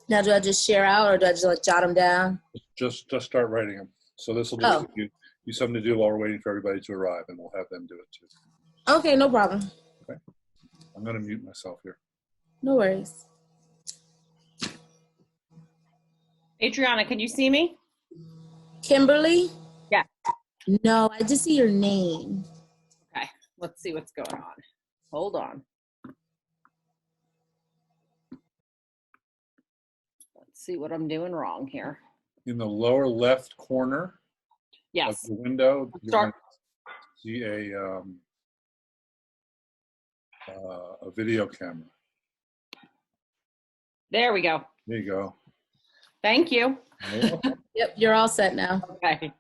Now, do I just share out or do I just like jot them down? Just start writing them. So this will just Oh, give you something to do while we're waiting for everybody to arrive, and we'll have them do it too. okay, no problem. Okay. I'm going to mute myself here. No worries. Adriana, can you see me? Kimberly? Yeah. No, I just see your name. Okay, let's see what's going on. Hold on. Let's see what I'm doing wrong here. In the lower left corner Yes. of the window, you're Start. going to see a video camera. There we go. There you go. Thank you. Yep, you're all set now. Okay.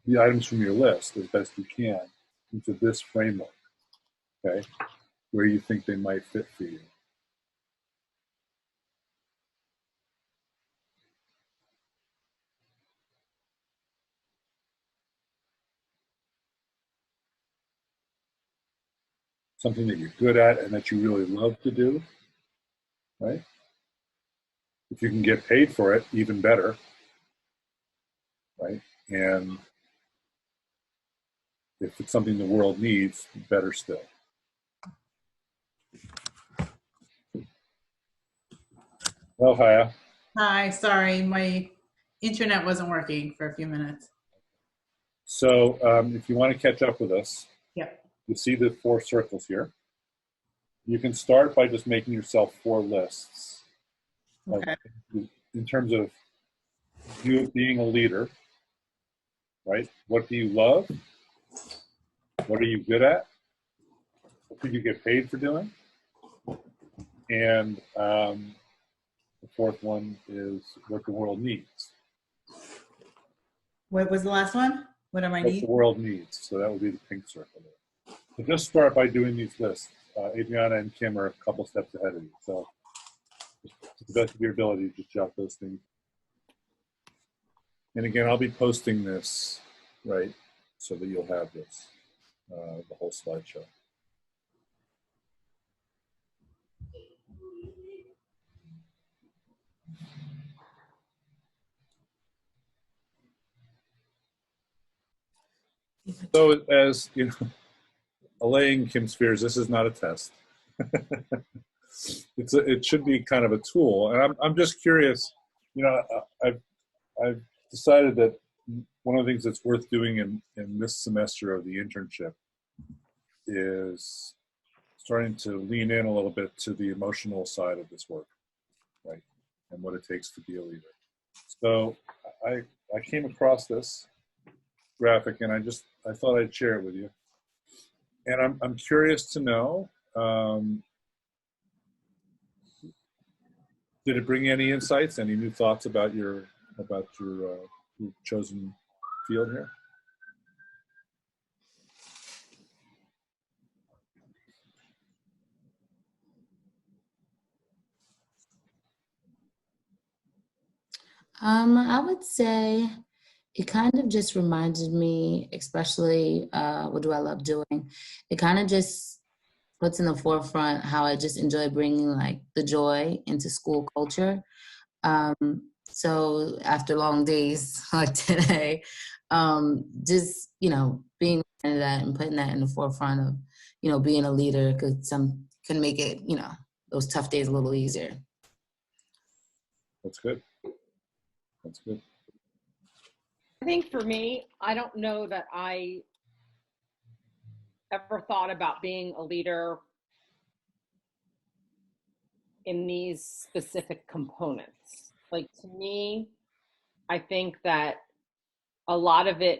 The items from your list as best you can into this framework, okay, where you think they might fit for you. Something that you're good at and that you really love to do, right? If you can get paid for it, even better, right? And if it's something the world needs, better still. Well, Haya. Hi, sorry, my internet wasn't working for a few minutes. So if you want to catch up with us, Yep. you see the 4 circles here. You can start by just making yourself 4 lists. Okay. In terms of you being a leader, right? What do you love? What are you good at? What could you get paid for doing? And the 4th one is what the world needs. What was the last one? What am I What need? the world needs. So that would be the pink circle there. So just start by doing these lists. Adriana and Kim are a couple steps ahead of you. So to the best of your ability, just jot those things. And again, I'll be posting this, right, so that you'll have this, the whole slideshow. So as you know, allaying Kim's fears, this is not a test. It should be kind of a tool. And I'm just curious, you know, I've decided that one of the things that's worth doing in this semester of the internship is starting to lean in a little bit to the emotional side of this work, right? And what it takes to be a leader. So I came across this graphic and I thought I'd share it with you. And I'm curious to know, did it bring any insights, any new thoughts about your chosen field here? I would say it kind of just reminded me, especially what do I love doing? It kind of just puts in the forefront how I just enjoy bringing like the joy into school culture. So after long days like today, just, you know, being into that and putting that in the forefront of, you know, being a leader can make it, you know, those tough days a little easier. That's good. That's good. I think for me, I don't know that I ever thought about being a leader in these specific components. Like to me, I think that a lot of it,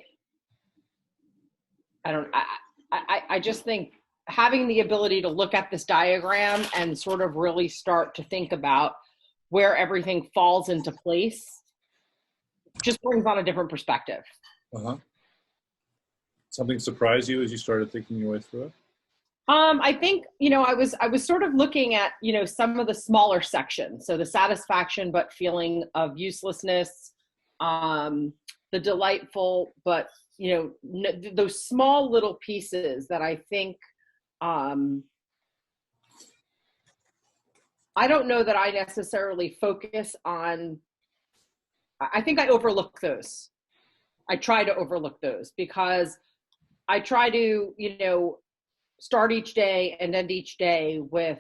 I just think having the ability to look at this diagram and sort of really start to think about where everything falls into place just brings on a different perspective. Uh-huh. Something surprised you as you started thinking your way through it? I think, you know, I was sort of looking at, you know, some of the smaller sections. So the satisfaction, but feeling of uselessness, the delightful, but, you know, those small little pieces that I think, I I don't know that I necessarily focus on, I think I overlook those. I try to overlook those because I try to, start each day and end each day with,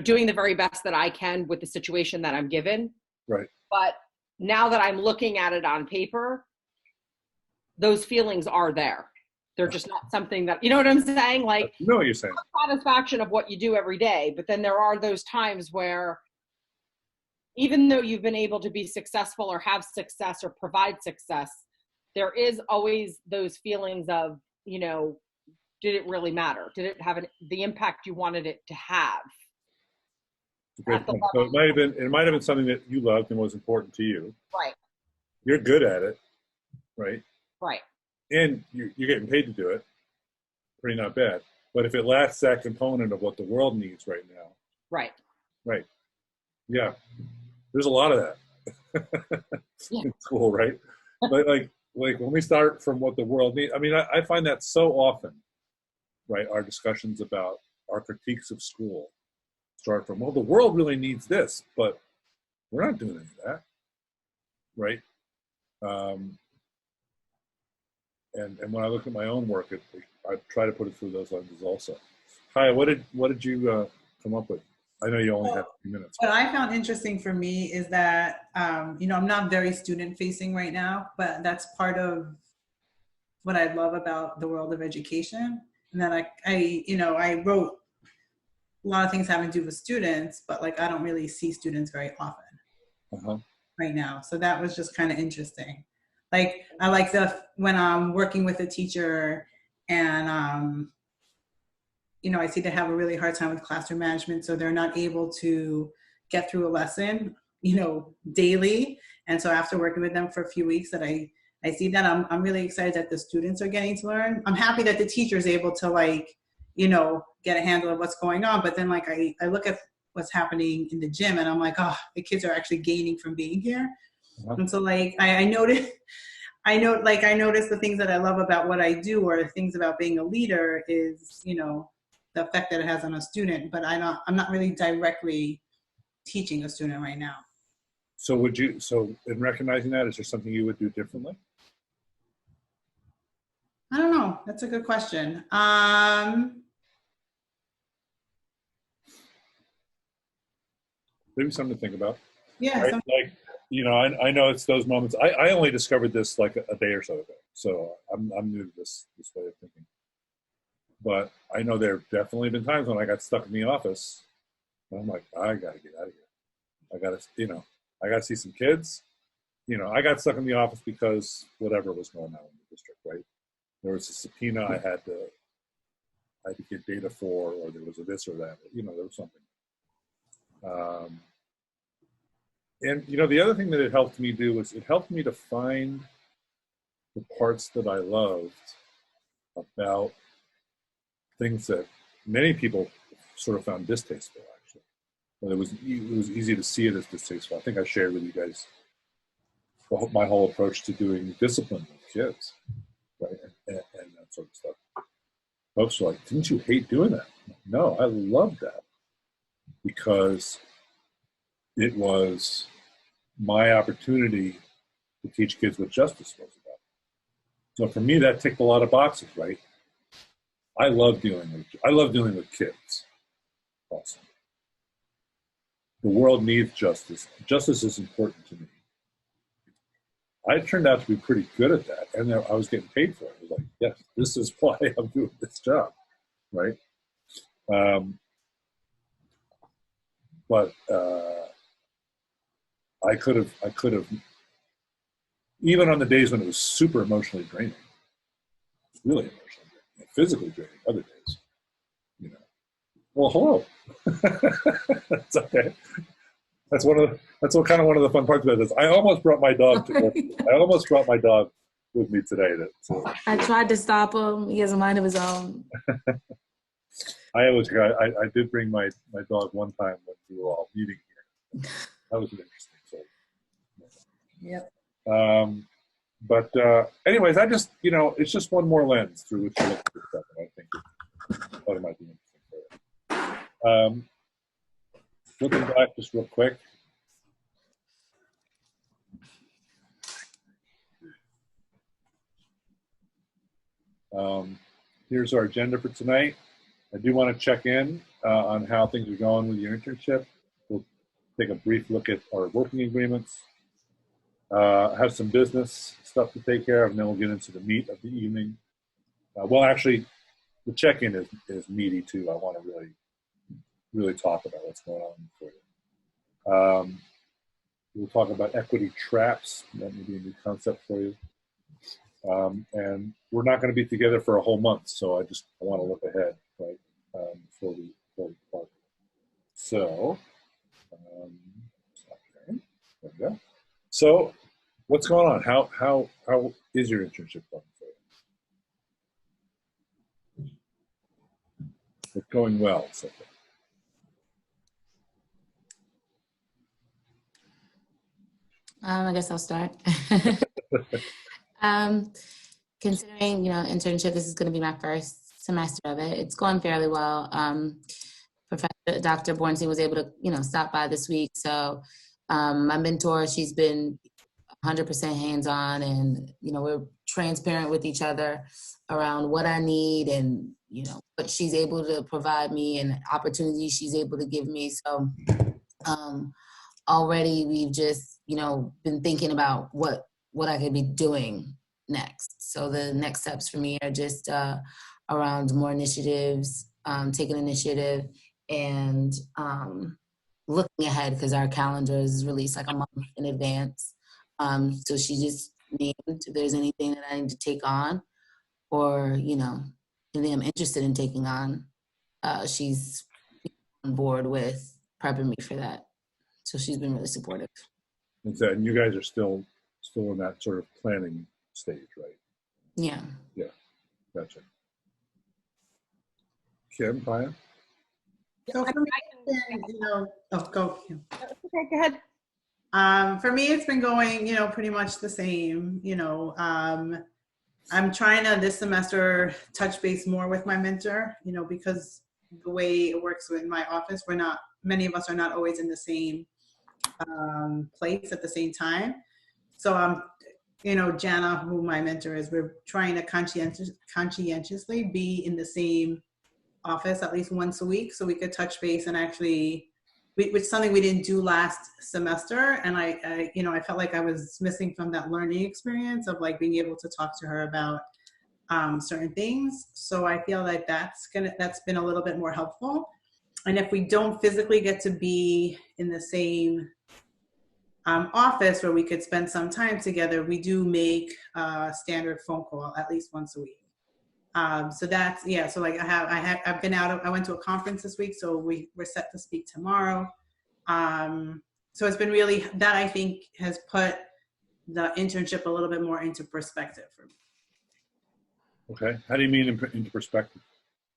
doing the very best that I can with the situation that I'm given. Right. But now that I'm looking at it on paper, those feelings are there. They're just not something that, you know what I'm saying? Like, you know what you're saying. Satisfaction of what you do every day. But then there are those times where, even though you've been able to be successful or have success or provide success, there is always those feelings of, did it really matter? Did it have the impact you wanted it to have? Great point. So it might have been something that you loved and was important to you. Right. You're good at it, right? Right. And you're getting paid to do it. Pretty not bad. But if it lacks that component of what the world needs right now. Right. Right. Yeah. There's a lot of that in school, right? But like when we start from what the world needs, I mean, I find that so often, right? Our discussions about our critiques of school start from, well, the world really needs this, but we're not doing any of that, right? And when I look at my own work, I try to put it through those lenses also. Kaya, what did you come up with? I know you only have a few minutes. What I found interesting for me is that, I'm not very student facing right now, but that's part of what I love about the world of education. And then I wrote a lot of things having to do with students, but like, I don't really see students very often right now. So that was just kind of interesting. Like, I like when I'm working with a teacher and, I see they have a really hard time with classroom management, so they're not able to get through a lesson, daily. And so after working with them for a few weeks that I see that, I'm really excited that the students are getting to learn. I'm happy that the teacher is able to get a handle of what's going on. But then I look at what's happening in the gym and I'm like, oh, the kids are actually gaining from being here. And so I noticed the things that I love about what I do, or the things about being a leader is, the effect that it has on a student, but I'm not really directly teaching a student right now. So in recognizing that, is there something you would do differently? I don't know. That's a good question. Maybe something to think about. Yeah. Right? I know it's those moments. I only discovered this like a day or so ago, so I'm new to this way of thinking. But I know there have definitely been times when I got stuck in the office, and I'm like, I gotta get out of here. I gotta see some kids. I got stuck in the office because whatever was going on in the district, right? There was a subpoena I had to get data for, or there was a this or that. There was something. And the other thing that it helped me do was it helped me to find the parts that I loved about things that many people sort of found distasteful, actually. But it was easy to see it as distasteful. I think I shared with you guys my whole approach to doing discipline with kids, right, and that sort of stuff. Folks were like, didn't you hate doing that? No, I loved that because it was my opportunity to teach kids what justice was about. So for me, that ticked a lot of boxes, right? I love dealing with kids also. The world needs justice. Justice is important to me. I turned out to be pretty good at that, and I was getting paid for it. I was like, yes, this is why I'm doing this job, right? But I could have, even on the days when it was super emotionally draining, really emotionally draining, physically draining, other days, well, hello. That's okay. That's one of the fun parts about this. I almost brought my dog to work. I almost brought my dog with me today. I tried to stop him. He has a mind of his own. I did bring my dog one time when we were all meeting here. That was an interesting story. Yep. But anyways, it's just one more lens through which you look at this stuff, and I think it might be interesting for you. flipping back just real quick. Here's our agenda for tonight. I do want to check in on how things are going with your internship. We'll take a brief look at our working agreements. Have some business stuff to take care of, and then we'll get into the meat of the evening. Well, actually, the check-in is meaty too. I want to really talk about what's going on for you. We'll talk about equity traps. That may be a new concept for you. And we're not going to be together for a whole month, so I want to look ahead, right, before we start. So, okay, there we go. So, what's going on? How is your internship going for you? It's going well, so far. I guess I'll start. Considering, internship, this is going to be my first semester of it. It's going fairly well. Professor Dr. Bornstein was able to, stop by this week. So my mentor, she's been 100% hands-on, and, we're transparent with each other around what I need and, what she's able to provide me and opportunities she's able to give me. So already we've just, been thinking about what I could be doing next. So the next steps for me are just around more initiatives, taking initiative, and looking ahead, because our calendar is released like a month in advance. So she just named if there's anything that I need to take on, or anything I'm interested in taking on. She's on board with prepping me for that. So she's been really supportive. And you guys are still in that sort of planning stage, right? Yeah. Yeah, gotcha. Kim, Paya? So for me, go. Kim. Okay, go ahead. For me, it's been going, pretty much the same. I'm trying to this semester touch base more with my mentor, because the way it works in my office, many of us are not always in the same place at the same time. So Jana, who my mentor is, we're trying to conscientiously be in the same office at least once a week, so we could touch base and actually, which is something we didn't do last semester. And I felt like I was missing from that learning experience of like being able to talk to her about certain things. So I feel like that's been a little bit more helpful. And if we don't physically get to be in the same office where we could spend some time together, we do make a standard phone call at least once a week. So that's, so like I've been I went to a conference this week, so we're set to speak tomorrow. So it's been really, that I think has put the internship a little bit more into perspective for me. Okay, how do you mean into perspective?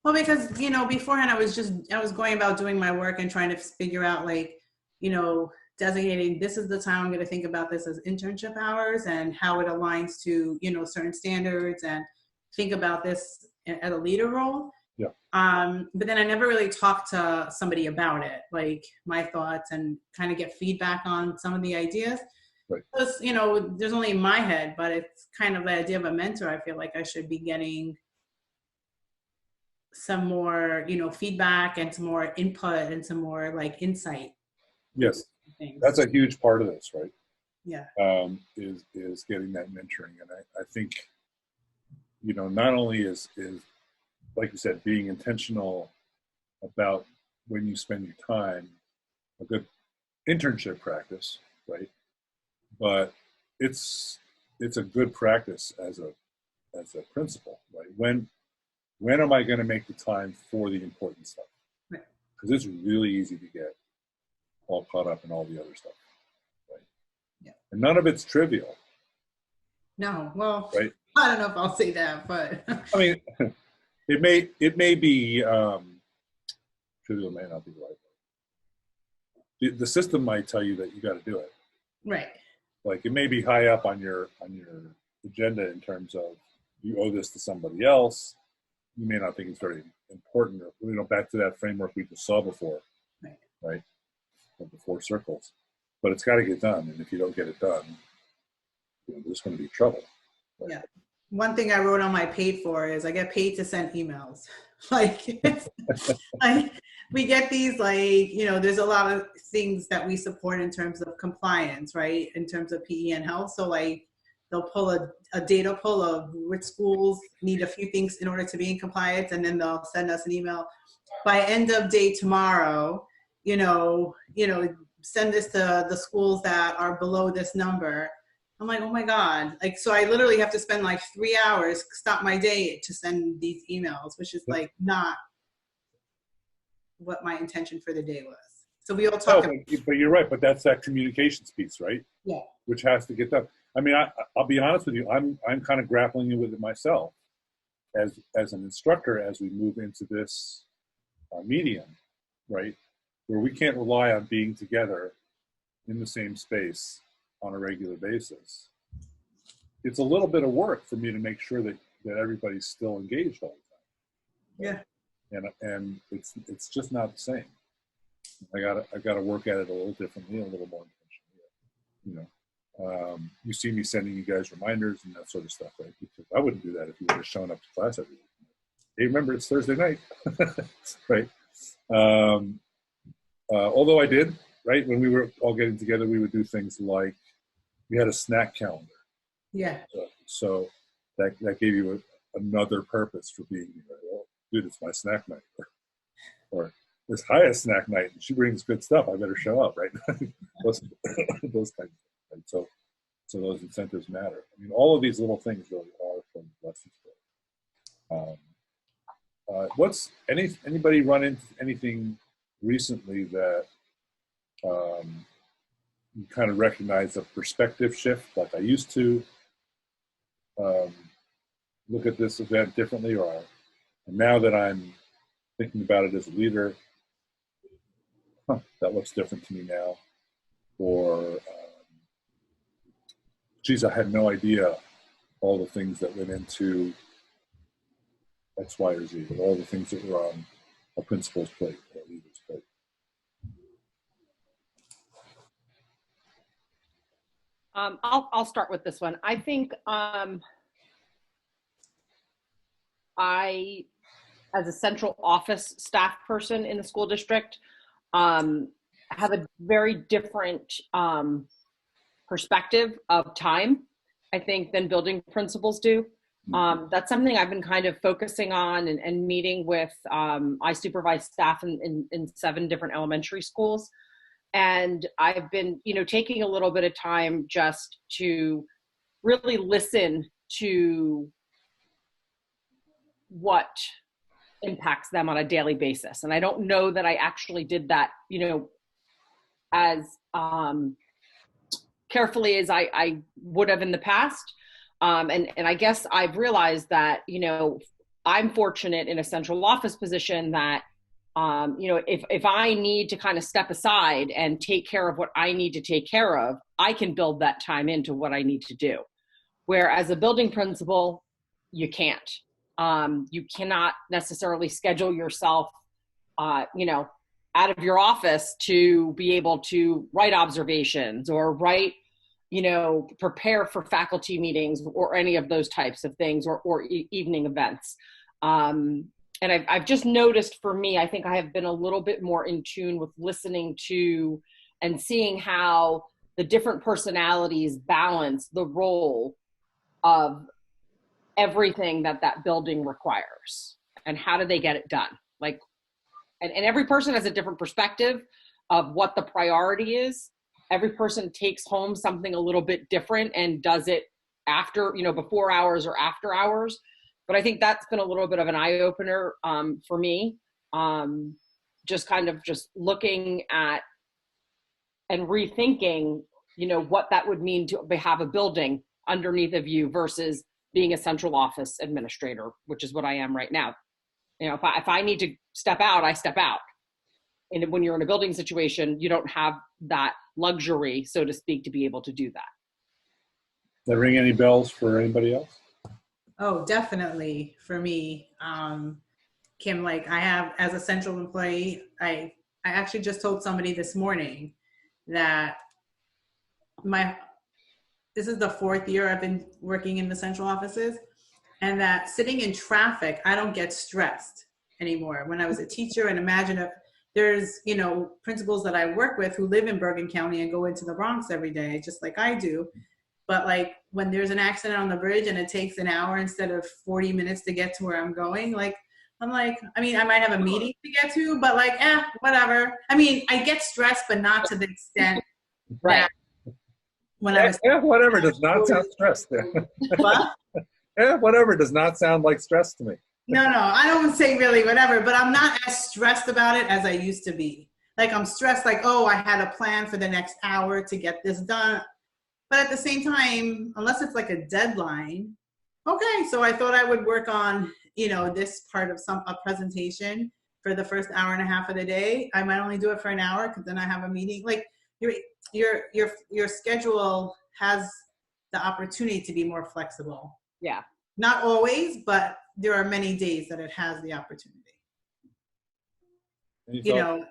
Well, because, beforehand I was going about doing my work and trying to figure out designating, this is the time I'm going to think about this as internship hours and how it aligns to, certain standards, and think about this at a leader role. Yeah. But then I never really talked to somebody about it, like my thoughts, and kind of get feedback on some of the ideas. Right. Because, there's only in my head, but it's kind of the idea of a mentor. I feel like I should be getting some more, feedback and some more input and some more like insight. Yes. Things. That's a huge part of this, right? Yeah. Is getting that mentoring. And I think, not only is, like you said, being intentional about when you spend your time, a good internship practice, right? But it's a good practice as a principal, right? When am I going to make the time for the important stuff? Right. Because it's really easy to get all caught up in all the other stuff, right? Yeah. And none of it's trivial. No, well, right? I don't know if I'll say that, but I mean, it may be trivial, may not be the right word. The system might tell you that you got to do it. right. Like it may be high up on your agenda in terms of you owe this to somebody else. You may not think it's very important, or back to that framework we just saw before, right? 4 circles, but it's got to get done. And if you don't get it done, there's going to be trouble. Yeah. One thing I wrote on my paid for is I get paid to send emails. Like, like we get these, like, there's a lot of things that we support in terms of compliance, right? In terms of PE and health. So like they'll pull a data pull of which schools need a few things in order to be in compliance. And then they'll send us an email by end of day tomorrow, send this to the schools that are below this number. I'm like, oh my God. Like, so I literally have to spend like 3 hours, stop my day to send these emails, which is like not what my intention for the day was. So we all talk about but you're right. But that's that communications piece, right? Yeah. Which has to get done. I mean, I'll be honest with you. I'm kind of grappling with it myself as an instructor as we move into this medium, right? Where we can't rely on being together in the same space on a regular basis. It's a little bit of work for me to make sure that everybody's still engaged all the time. Yeah. And it's just not the same. I gotta work at it a little differently, a little more intentionally. You see me sending you guys reminders and that sort of stuff, right? Because I wouldn't do that if you would have shown up to class every week. Hey, remember it's Thursday night, right? Although I did, right? When we were all getting together, we would do things like we had a snack calendar. Yeah. So that gave you another purpose for being here. Well, dude, it's my snack night. Or this highest snack night, and she brings good stuff. I better show up, right? those kinds of things. Right? So those incentives matter. I mean, all of these little things really are from lessons. What's anybody run into anything recently that you kind of recognize a perspective shift, like I used to look at this event differently, or now that I'm thinking about it as a leader, that looks different to me now, or geez, I had no idea all the things that went into X, Y, or Z, but all the things that were on a principal's plate, or a leader's plate. I'll start with this one. I think I, as a central office staff person in the school district, have a very different perspective of time, I think, than building principals do. That's something I've been kind of focusing on and meeting with. I supervise staff in 7 different elementary schools. And I've been, taking a little bit of time just to really listen to what impacts them on a daily basis. And I don't know that I actually did that, as carefully as I would have in the past. And I guess I've realized that, I'm fortunate in a central office position that, if I need to kind of step aside and take care of what I need to take care of, I can build that time into what I need to do. Whereas a building principal, you can't. You cannot necessarily schedule yourself, out of your office to be able to write observations or write, prepare for faculty meetings or any of those types of things, or evening events. And I've just noticed, for me, I think I have been a little bit more in tune with listening to and seeing how the different personalities balance the role of everything that building requires, and how do they get it done. And every person has a different perspective of what the priority is. Every person takes home something a little bit different and does it after, before hours or after hours. But I think that's been a little bit of an eye-opener for me, just looking at and rethinking, what that would mean to have a building underneath of you versus being a central office administrator, which is what I am right now. If I need to step out, I step out. And when you're in a building situation, you don't have that luxury, so to speak, to be able to do that. Does that ring any bells for anybody else? Oh, definitely for me. Kim, I have, as a central employee, I actually just told somebody this morning that this is the 4th year I've been working in the central offices, and that sitting in traffic, I don't get stressed anymore. When I was a teacher, and imagine if there's, principals that I work with who live in Bergen County and go into the Bronx every day, just like I do. But like when there's an accident on the bridge and it takes an hour instead of 40 minutes to get to where I'm going, I might have a meeting to get to, but whatever. I mean, I get stressed, but not to the extent Right. that when I was. Whatever does not sound stress there. What? Whatever does not sound like stress to me. No, I don't say really whatever, but I'm not as stressed about it as I used to be. Like I'm stressed, I had a plan for the next hour to get this done. But at the same time, unless it's like a deadline, okay, so I thought I would work on, this part of a presentation for the first hour and a half of the day. I might only do it for an hour because then I have a meeting. Like your schedule has the opportunity to be more flexible. Yeah. Not always, but there are many days that it has the opportunity. In a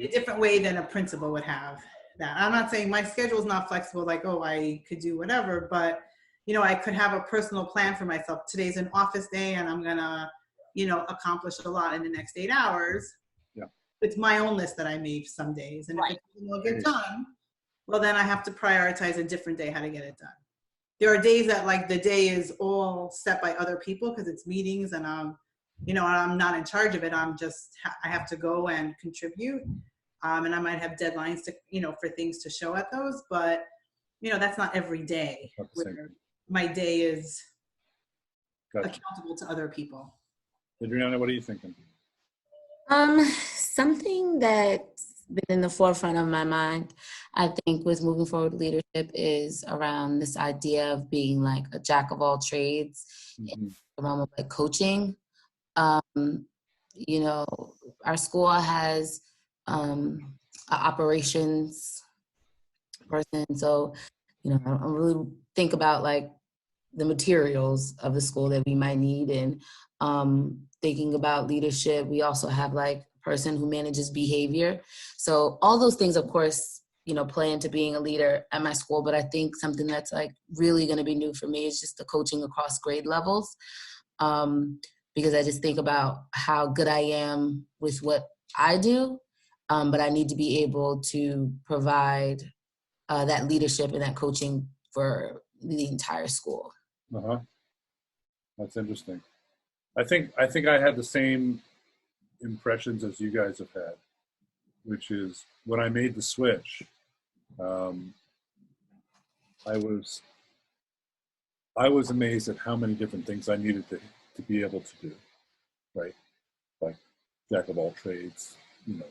different way than a principal would have that. I'm not saying my schedule is not flexible, I could do whatever, but, I could have a personal plan for myself. Today's an office day and I'm going to, accomplish a lot in the next 8 hours. Yeah. It's my own list that I made some days. And right. if it doesn't get done, well, then I have to prioritize a different day how to get it done. There are days that the day is all set by other people because it's meetings and I'm not in charge of it. I have to go and contribute. And I might have deadlines to, for things to show at those, but that's not every day where my day is accountable to other people. Adriana, what are you thinking? Something that's been in the forefront of my mind, I think, with moving forward leadership is around this idea of being like a jack of all trades, in the realm of like coaching. Our school has an operations person, so I really think about like the materials of the school that we might need, and thinking about leadership. We also have like a person who manages behavior. So all those things, of course, play into being a leader at my school. But I think something that's like really going to be new for me is just the coaching across grade levels. Because I just think about how good I am with what I do, but I need to be able to provide that leadership and that coaching for the entire school. Uh-huh. That's interesting. I think I had the same impressions as you guys have had, which is when I made the switch, I was amazed at how many different things I needed to be able to do, right? Like jack of all trades, and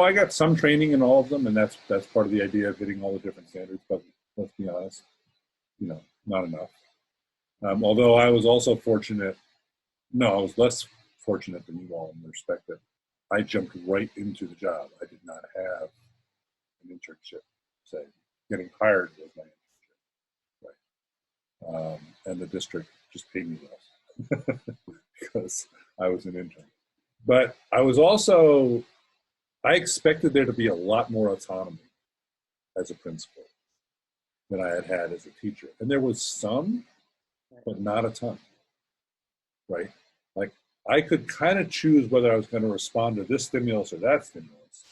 I got some training in all of them, and that's part of the idea of hitting all the different standards. But let's be honest, not enough. Although I was also fortunate. No, I was less fortunate than you all in the respect that I jumped right into the job. I did not have an internship. Say, getting hired was my internship, right? And the district just paid me less because I was an intern. But I expected there to be a lot more autonomy as a principal than I had as a teacher. And there was some, but not a ton, right? Like I could kind of choose whether I was going to respond to this stimulus or that stimulus,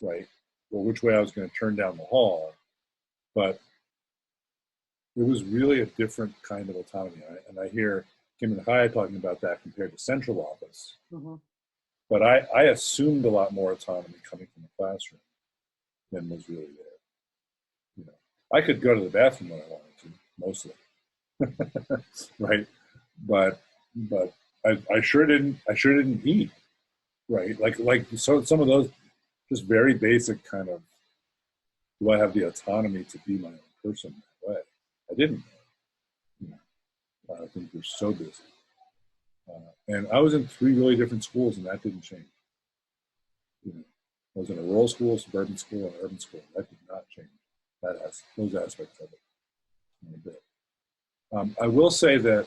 right? Or which way I was going to turn down the hall. But it was really a different kind of autonomy. And I hear Kim and Haya talking about that compared to central office. Mm-hmm. But I assumed a lot more autonomy coming from the classroom than was really there. I could go to the bathroom when I wanted to, mostly, right? But I sure didn't eat, right? So some of those just very basic kind of, do I have the autonomy to be my own person that way? I didn't. I think we're so busy. And I was in 3 really different schools, and that didn't change. I was in a rural school, suburban school, and urban school. That did not change. Those aspects of it. A bit. I will say that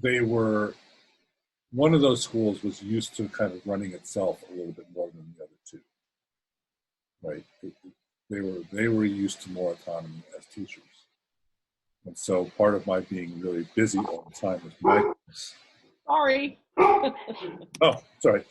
they were, one of those schools was used to kind of running itself a little bit more than the other two, right? They were used to more autonomy as teachers. And so part of my being really busy all the time was my. Sorry. Oh, sorry.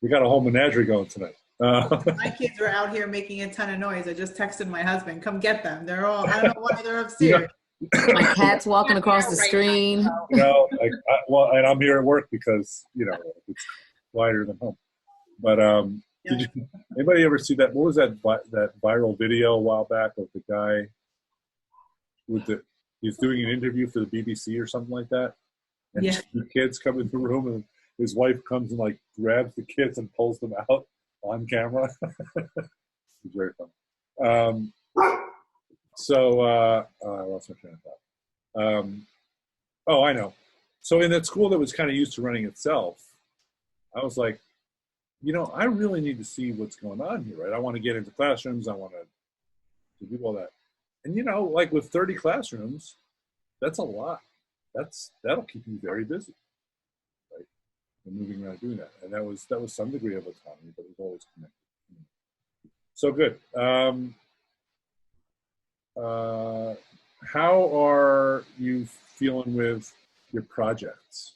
We got a whole menagerie going tonight. My kids are out here making a ton of noise. I just texted my husband, come get them. They're all, I don't know why they're upstairs. My cat's walking across the screen. You know, like, well, and I'm here at work because, you know, it's quieter than home. But did you, anybody ever see that? What was that viral video a while back of the guy with he's doing an interview for the BBC or something like that, and the kids come in the room and his wife comes and like grabs the kids and pulls them out on camera. It's very fun. I lost my train of thought. Oh, I know. So in that school that was kind of used to running itself, I was like, you know, I really need to see what's going on here, right? I want to get into classrooms. I want to do all that. And, you know, like with 30 classrooms, that's a lot. That'll keep you very busy, right? And moving around doing that. And that was some degree of autonomy, but it was always connected. So good. How are you feeling with your projects?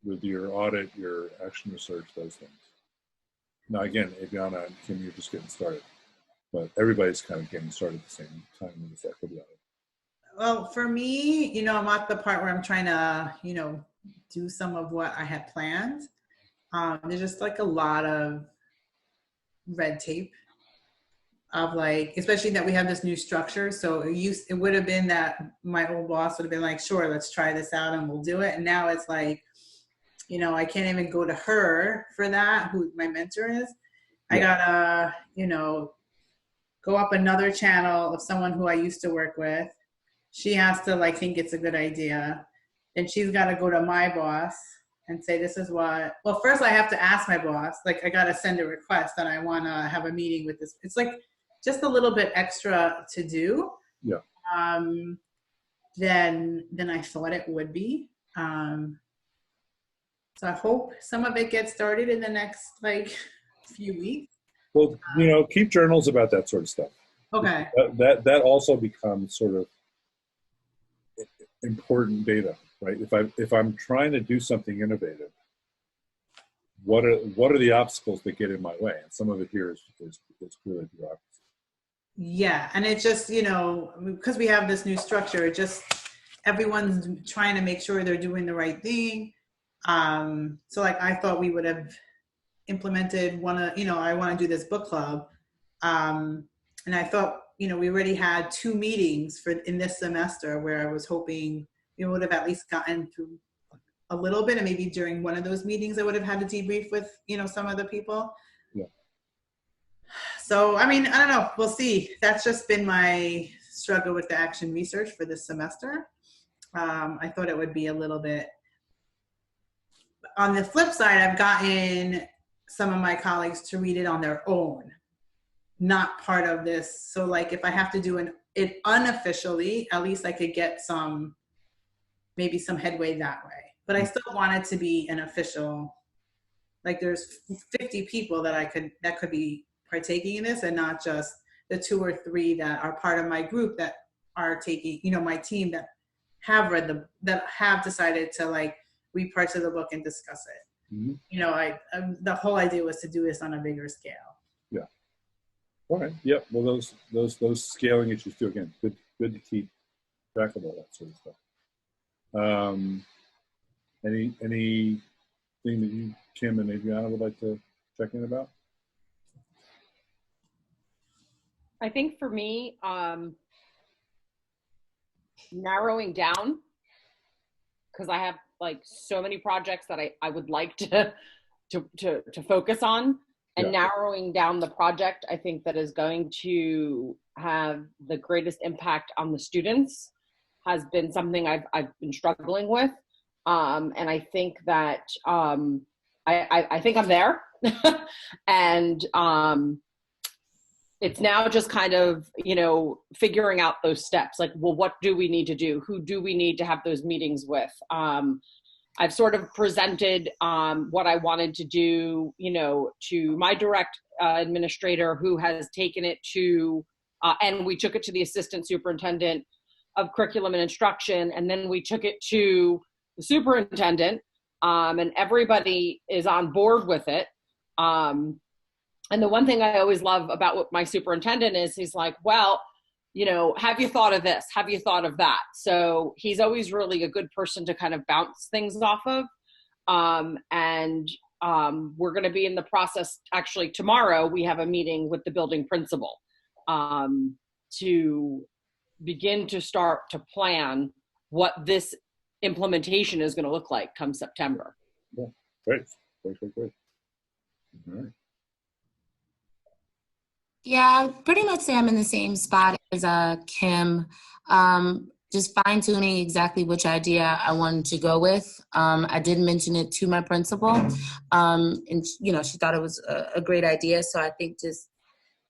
With your audit, your action research, those things. Now, again, Adriana and Kim, you're just getting started, but everybody's kind of getting started at the same time with this equity audit. Well, for me, you know, I'm at the part where I'm trying to, you know, do some of what I had planned. There's just like a lot of red tape of like, especially that we have this new structure. So it would have been that my old boss would have been like, sure, let's try this out and we'll do it. And now it's like, you know, I can't even go to her for that, who my mentor is. Yeah. I gotta, you know, go up another channel of someone who I used to work with. She has to like think it's a good idea. Then she's got to go to my boss and say, this is what, well, first I have to ask my boss, like I got to send a request that I want to have a meeting with this. It's like just a little bit extra to do. Yeah. Than I thought it would be. So I hope some of it gets started in the next like few weeks. Well, you know, keep journals about that sort of stuff. Okay. That also becomes sort of important data, right? If I'm trying to do something innovative, what are the obstacles that get in my way? And some of it here is clearly bureaucracy. Yeah, and it's just, you know, because we have this new structure, it just everyone's trying to make sure they're doing the right thing. So like I thought we would have implemented I want to do this book club. And I thought, you know, we already had 2 meetings in this semester where I was hoping we would have at least gotten through a little bit, and maybe during one of those meetings I would have had a debrief with, you know, some of the people. Yeah. So, I mean, I don't know, we'll see. That's just been my struggle with the action research for this semester. I thought it would be a little bit. On the flip side, I've gotten some of my colleagues to read it on their own, not part of this. So like if I have to do it unofficially, at least I could get maybe some headway that way. But I still want it to be an official, like there's 50 people that could be partaking in this, and not just the 2 or 3 that are part of my group that are taking, you know, my team that have read that have decided to like read parts of the book and discuss it. Mm-hmm. You know, the whole idea was to do this on a bigger scale. Yeah. All right. Yeah. Well, those scaling issues too. Again, good to keep track of all that sort of stuff. Anything that you, Kim and Adriana, would like to check in about? I think for me, narrowing down, because I have like so many projects that I would like to focus on, and narrowing down the project I think that is going to have the greatest impact on the students has been something I've been struggling with, and I think that I think I'm there, and it's now just kind of, figuring out those steps. Like, well, what do we need to do? Who do we need to have those meetings with? I've sort of presented what I wanted to do, to my direct administrator, who has taken it to, and we took it to the assistant superintendent of curriculum and instruction, and then we took it to the superintendent, and everybody is on board with it. And the one thing I always love about what my superintendent is, he's like, well, have you thought of this? Have you thought of that? So he's always really a good person to kind of bounce things off of. And we're going to be in the process. Actually, tomorrow we have a meeting with the building principal to begin to start to plan what this implementation is going to look like come September. Yeah, great. Great. All right. Yeah, I pretty much say I'm in the same spot as Kim. Just fine tuning exactly which idea I wanted to go with. I did mention it to my principal, and she thought it was a great idea. So I think just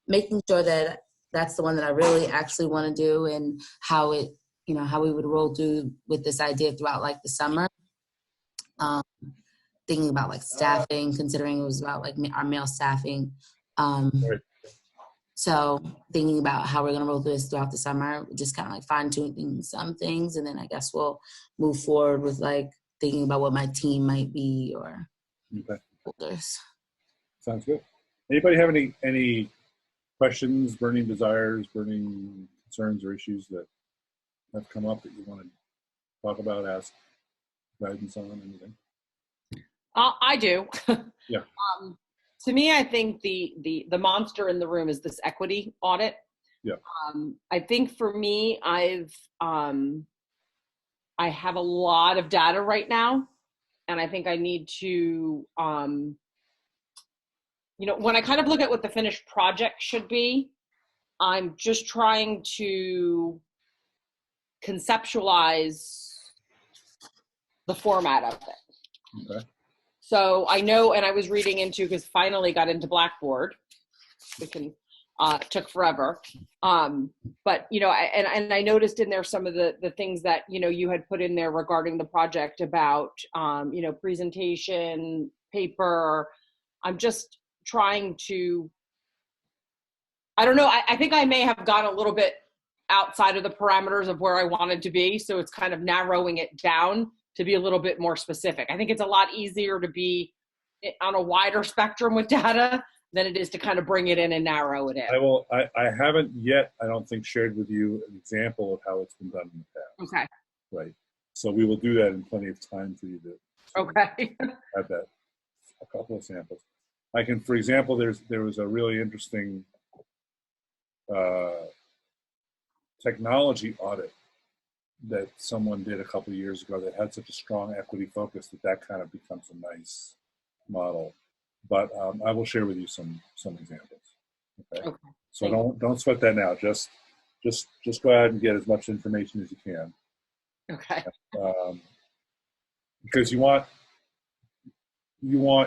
making sure that that's the one that I really actually want to do, and how it, how we would roll through with this idea throughout like the summer. Thinking about like staffing, considering it was about like our male staffing. Right. So thinking about how we're going to roll through this throughout the summer, just kind of like fine tuning some things. And then I guess we'll move forward with like thinking about what my team might be or holders. Sounds good. Anybody have any questions, burning desires, burning concerns or issues that have come up that you want to talk about, ask guidance on, anything? I do. Yeah. To me, I think the monster in the room is this equity audit. Yeah. I think for me, I have a lot of data right now, and I think I need to, when I kind of look at what the finished project should be, I'm just trying to conceptualize the format of it. Okay. So I know, and I was reading into, because finally got into Blackboard, took forever. But, I noticed in there some of the things that, you had put in there regarding the project about, presentation, paper. I'm just trying to, I don't know, I think I may have gone a little bit outside of the parameters of where I wanted to be. So it's kind of narrowing it down to be a little bit more specific. I think it's a lot easier to be on a wider spectrum with data than it is to kind of bring it in and narrow it in. I haven't yet, I don't think, shared with you an example of how it's been done in the past. Okay. Right. So we will do that in plenty of time for you to okay. have that, a couple of samples. I can, for example, there was a really interesting technology audit that someone did a couple of years ago that had such a strong equity focus that kind of becomes a nice model. But I will share with you some examples. Okay. So don't sweat that now. Just go ahead and get as much information as you can. Okay. Because you want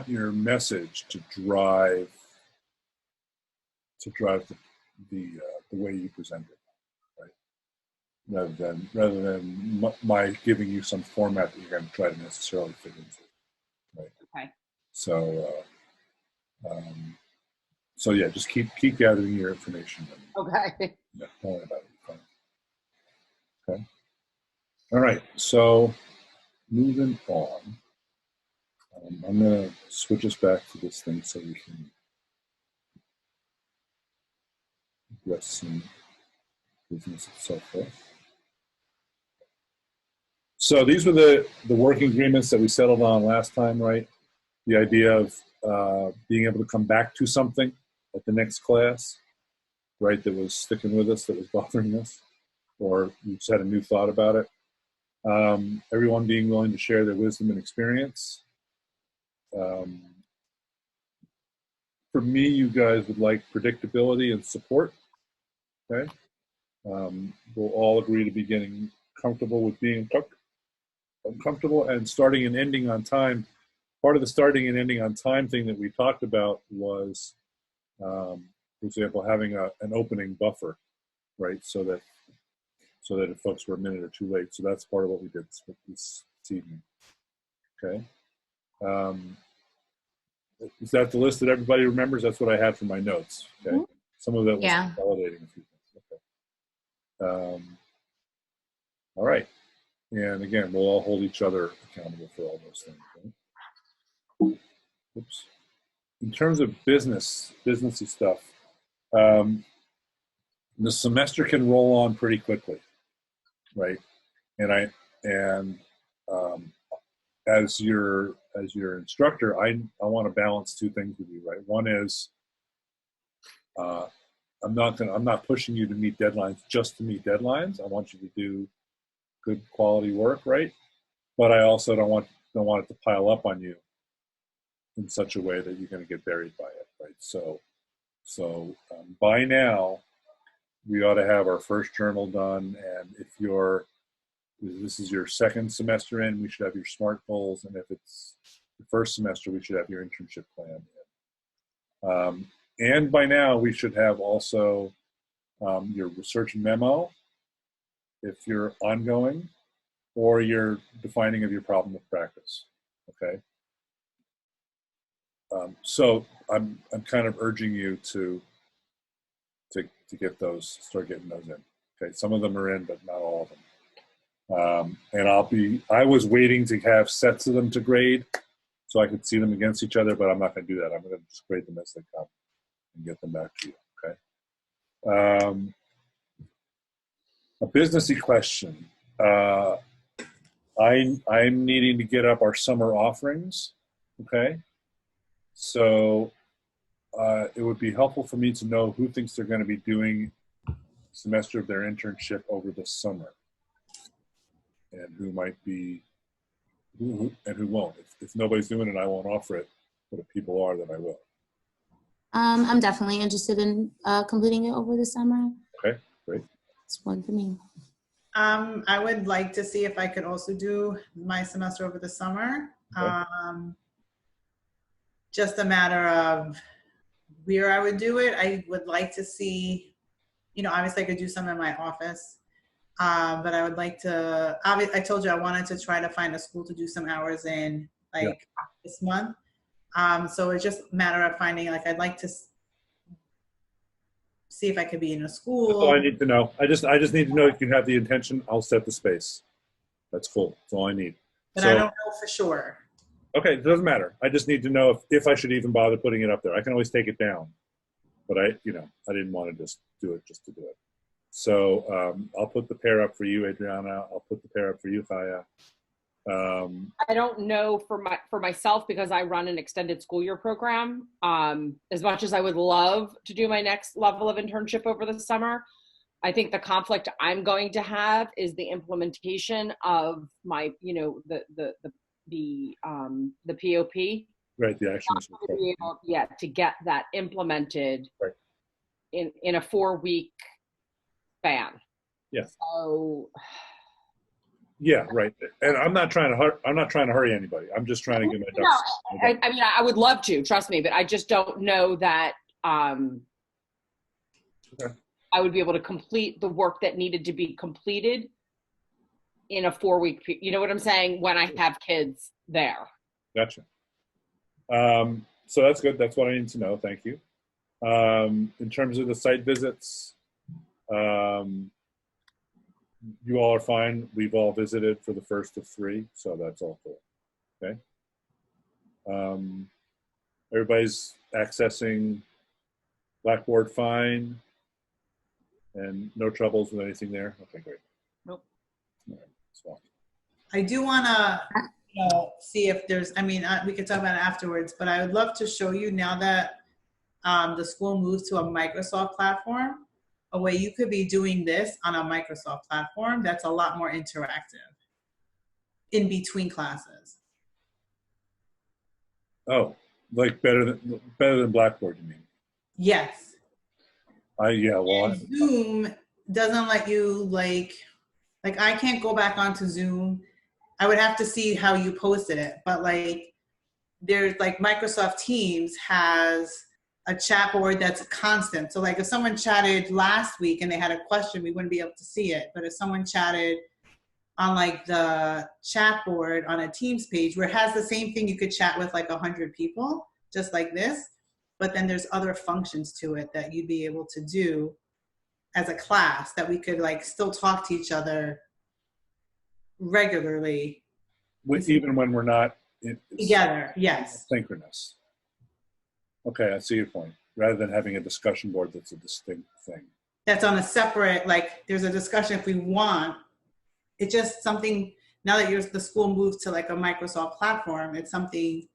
your message to drive the way you present it. Rather than my giving you some format that you're going to try to necessarily fit into, right? Okay. So yeah, just keep gathering your information. Okay. Yeah, don't worry about it. Fine. Okay. All right. So moving on, I'm going to switch us back to this thing so we can address some business and so forth. So these were the working agreements that we settled on last time, right? The idea of being able to come back to something at the next class, right, that was sticking with us, that was bothering us, or we just had a new thought about it. Everyone being willing to share their wisdom and experience. For me, you guys would like predictability and support, okay? We'll all agree to be getting comfortable with being uncomfortable and starting and ending on time. Part of the starting and ending on time thing that we talked about was for example, having an opening buffer, right? So that if folks were a minute or two late. So that's part of what we did this evening. Okay. Is that the list that everybody remembers? That's what I had from my notes. Okay. Mm-hmm. Some of that was Yeah. consolidating a few things. Okay. All right. And again, we'll all hold each other accountable for all those things. Right? Oops. In terms of businessy stuff, the semester can roll on pretty quickly, right? And as your instructor, I want to balance two things with you, right? One is I'm not pushing you to meet deadlines just to meet deadlines. I want you to do good quality work, right? But I also don't want it to pile up on you in such a way that you're going to get buried by it, right? So by now, we ought to have our first journal done, and if this is your second semester in, we should have your SMART goals, and if it's the first semester, we should have your internship plan in. And by now, we should have also your research memo, if you're ongoing, or your defining of your problem of practice. Okay. So I'm kind of urging you to start getting those in. Okay. Some of them are in, but not all of them. And I was waiting to have sets of them to grade so I could see them against each other, but I'm not going to do that. I'm going to just grade them as they come and get them back to you. Okay. A businessy question. I'm needing to get up our summer offerings. Okay. So it would be helpful for me to know who thinks they're going to be doing a semester of their internship over the summer, and who might be, and who won't. If nobody's doing it, I won't offer it. But if people are, then I will. I'm definitely interested in completing it over the summer. Okay, great. It's one for me. I would like to see if I could also do my semester over the summer. Okay. Just a matter of where I would do it. I would like to see, obviously I could do some in my office, but I would like to, I told you I wanted to try to find a school to do some hours in this month. So it's just a matter of finding, I'd like to see if I could be in a school. That's all I need to know. I just need to know if you have the intention. I'll set the space. That's cool. That's all I need. But I don't know for sure. Okay, it doesn't matter. I just need to know if I should even bother putting it up there. I can always take it down, but I didn't want to just do it just to do it. So I'll put the pair up for you, Adriana. I'll put the pair up for you, Chaya. I don't know for myself, because I run an extended school year program. As much as I would love to do my next level of internship over the summer, I think the conflict I'm going to have is the implementation of my, the POP. Right, the action. To get that implemented right. in a 4-week span. Yeah. So. Yeah, right. And I'm not trying to hurry anybody. I'm just trying to get my ducks. I mean, I would love to, trust me, but I just don't know that okay. I would be able to complete the work that needed to be completed in a 4-week period. You know what I'm saying? When I have kids there. Gotcha. So that's good. That's what I need to know. Thank you. In terms of the site visits, you all are fine. We've all visited for the first of 3, so that's all cool. Okay. Everybody's accessing Blackboard fine, and no troubles with anything there. Okay, great. Nope. All right, that's fine. I do want to, see if there's. I mean, we could talk about it afterwards, but I would love to show you now that the school moved to a Microsoft platform, a way you could be doing this on a Microsoft platform that's a lot more interactive in between classes. Oh, like better than Blackboard, you mean? Yes. Yeah. Well, Zoom doesn't let you like I can't go back onto Zoom. I would have to see how you posted it, but there's Microsoft Teams has a chat board that's constant. So like if someone chatted last week and they had a question, we wouldn't be able to see it. But if someone chatted on like the chat board on a Teams page where it has the same thing, you could chat with like 100 people, just like this. But then there's other functions to it that you'd be able to do as a class that we could like still talk to each other regularly. Even when we're not together, yes. Synchronous. Okay, I see your point. Rather than having a discussion board that's a distinct thing. That's on a separate, like there's a discussion if we want. It's just something, now that the school moved to like a Microsoft platform, it's something.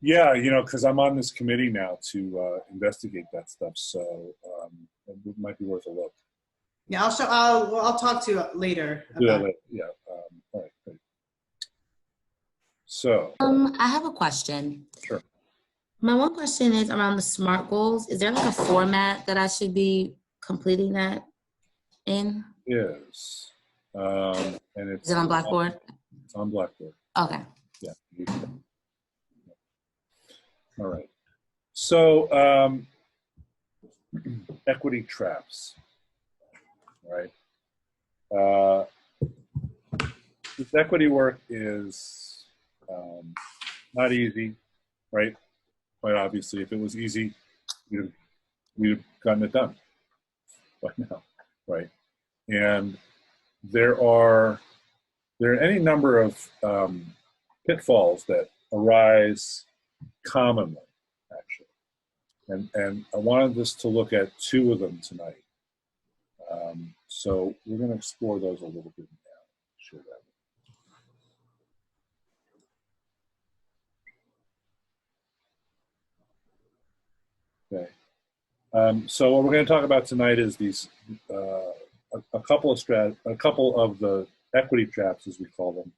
Yeah, you know, because I'm on this committee now to investigate that stuff, so it might be worth a look. Yeah, I'll talk to you later. Yeah, yeah. All right, great. So. I have a question. Sure. My one question is around the SMART goals. Is there like a format that I should be completing that in? Yes. And Is it on Blackboard? It's on Blackboard. Okay. Yeah. All right. So equity traps. Right. This equity work is not easy, right? Quite obviously, if it was easy, we'd have gotten it done by now, right? And there are any number of pitfalls that arise commonly, actually, and I wanted us to look at two of them tonight. So we're going to explore those a little bit now. Share that. Okay. So what we're going to talk about tonight is these a couple of the equity traps, as we call them,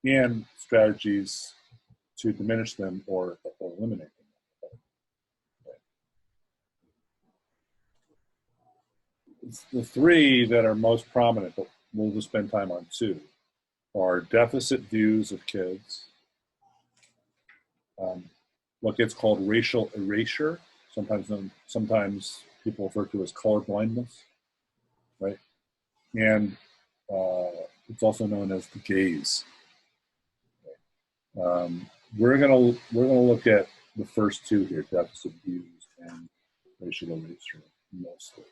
and strategies to diminish them or eliminate them. The three that are most prominent, but we'll just spend time on two, are deficit views of kids, what gets called racial erasure, sometimes people refer to as color blindness, right? And it's also known as the gaze. We're gonna look at the first two here, deficit views and racial erasure, mostly.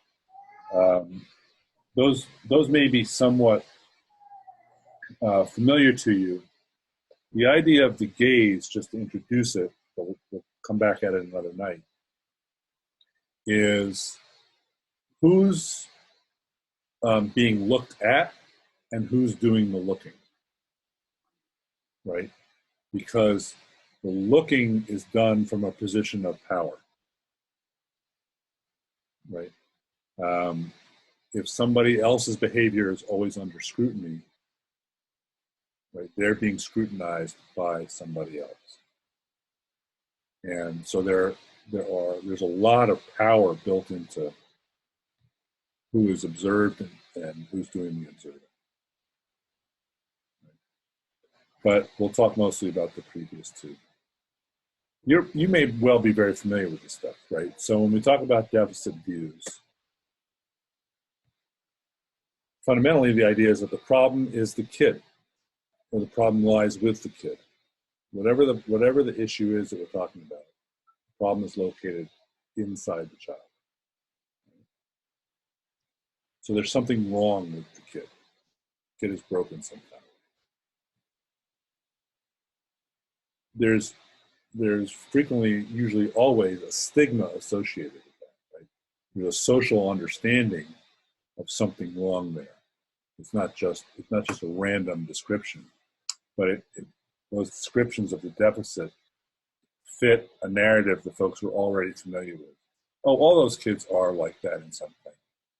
Those may be somewhat familiar to you. The idea of the gaze, just to introduce it, but we'll come back at it another night, is who's being looked at and who's doing the looking, right? Because the looking is done from a position of power, right? If somebody else's behavior is always under scrutiny, right, they're being scrutinized by somebody else. And so there's a lot of power built into who is observed and who's doing the observing. But we'll talk mostly about the previous two. You may well be very familiar with this stuff, right? So when we talk about deficit views, fundamentally the idea is that the problem is the kid, or the problem lies with the kid. Whatever the issue is that we're talking about, the problem is located inside the child. So there's something wrong with the kid. The kid is broken somehow. There's frequently, usually always, a stigma associated with that, right? There's a social understanding of something wrong there. It's not just a random description, but those descriptions of the deficit fit a narrative that folks were already familiar with. Oh, all those kids are like that in some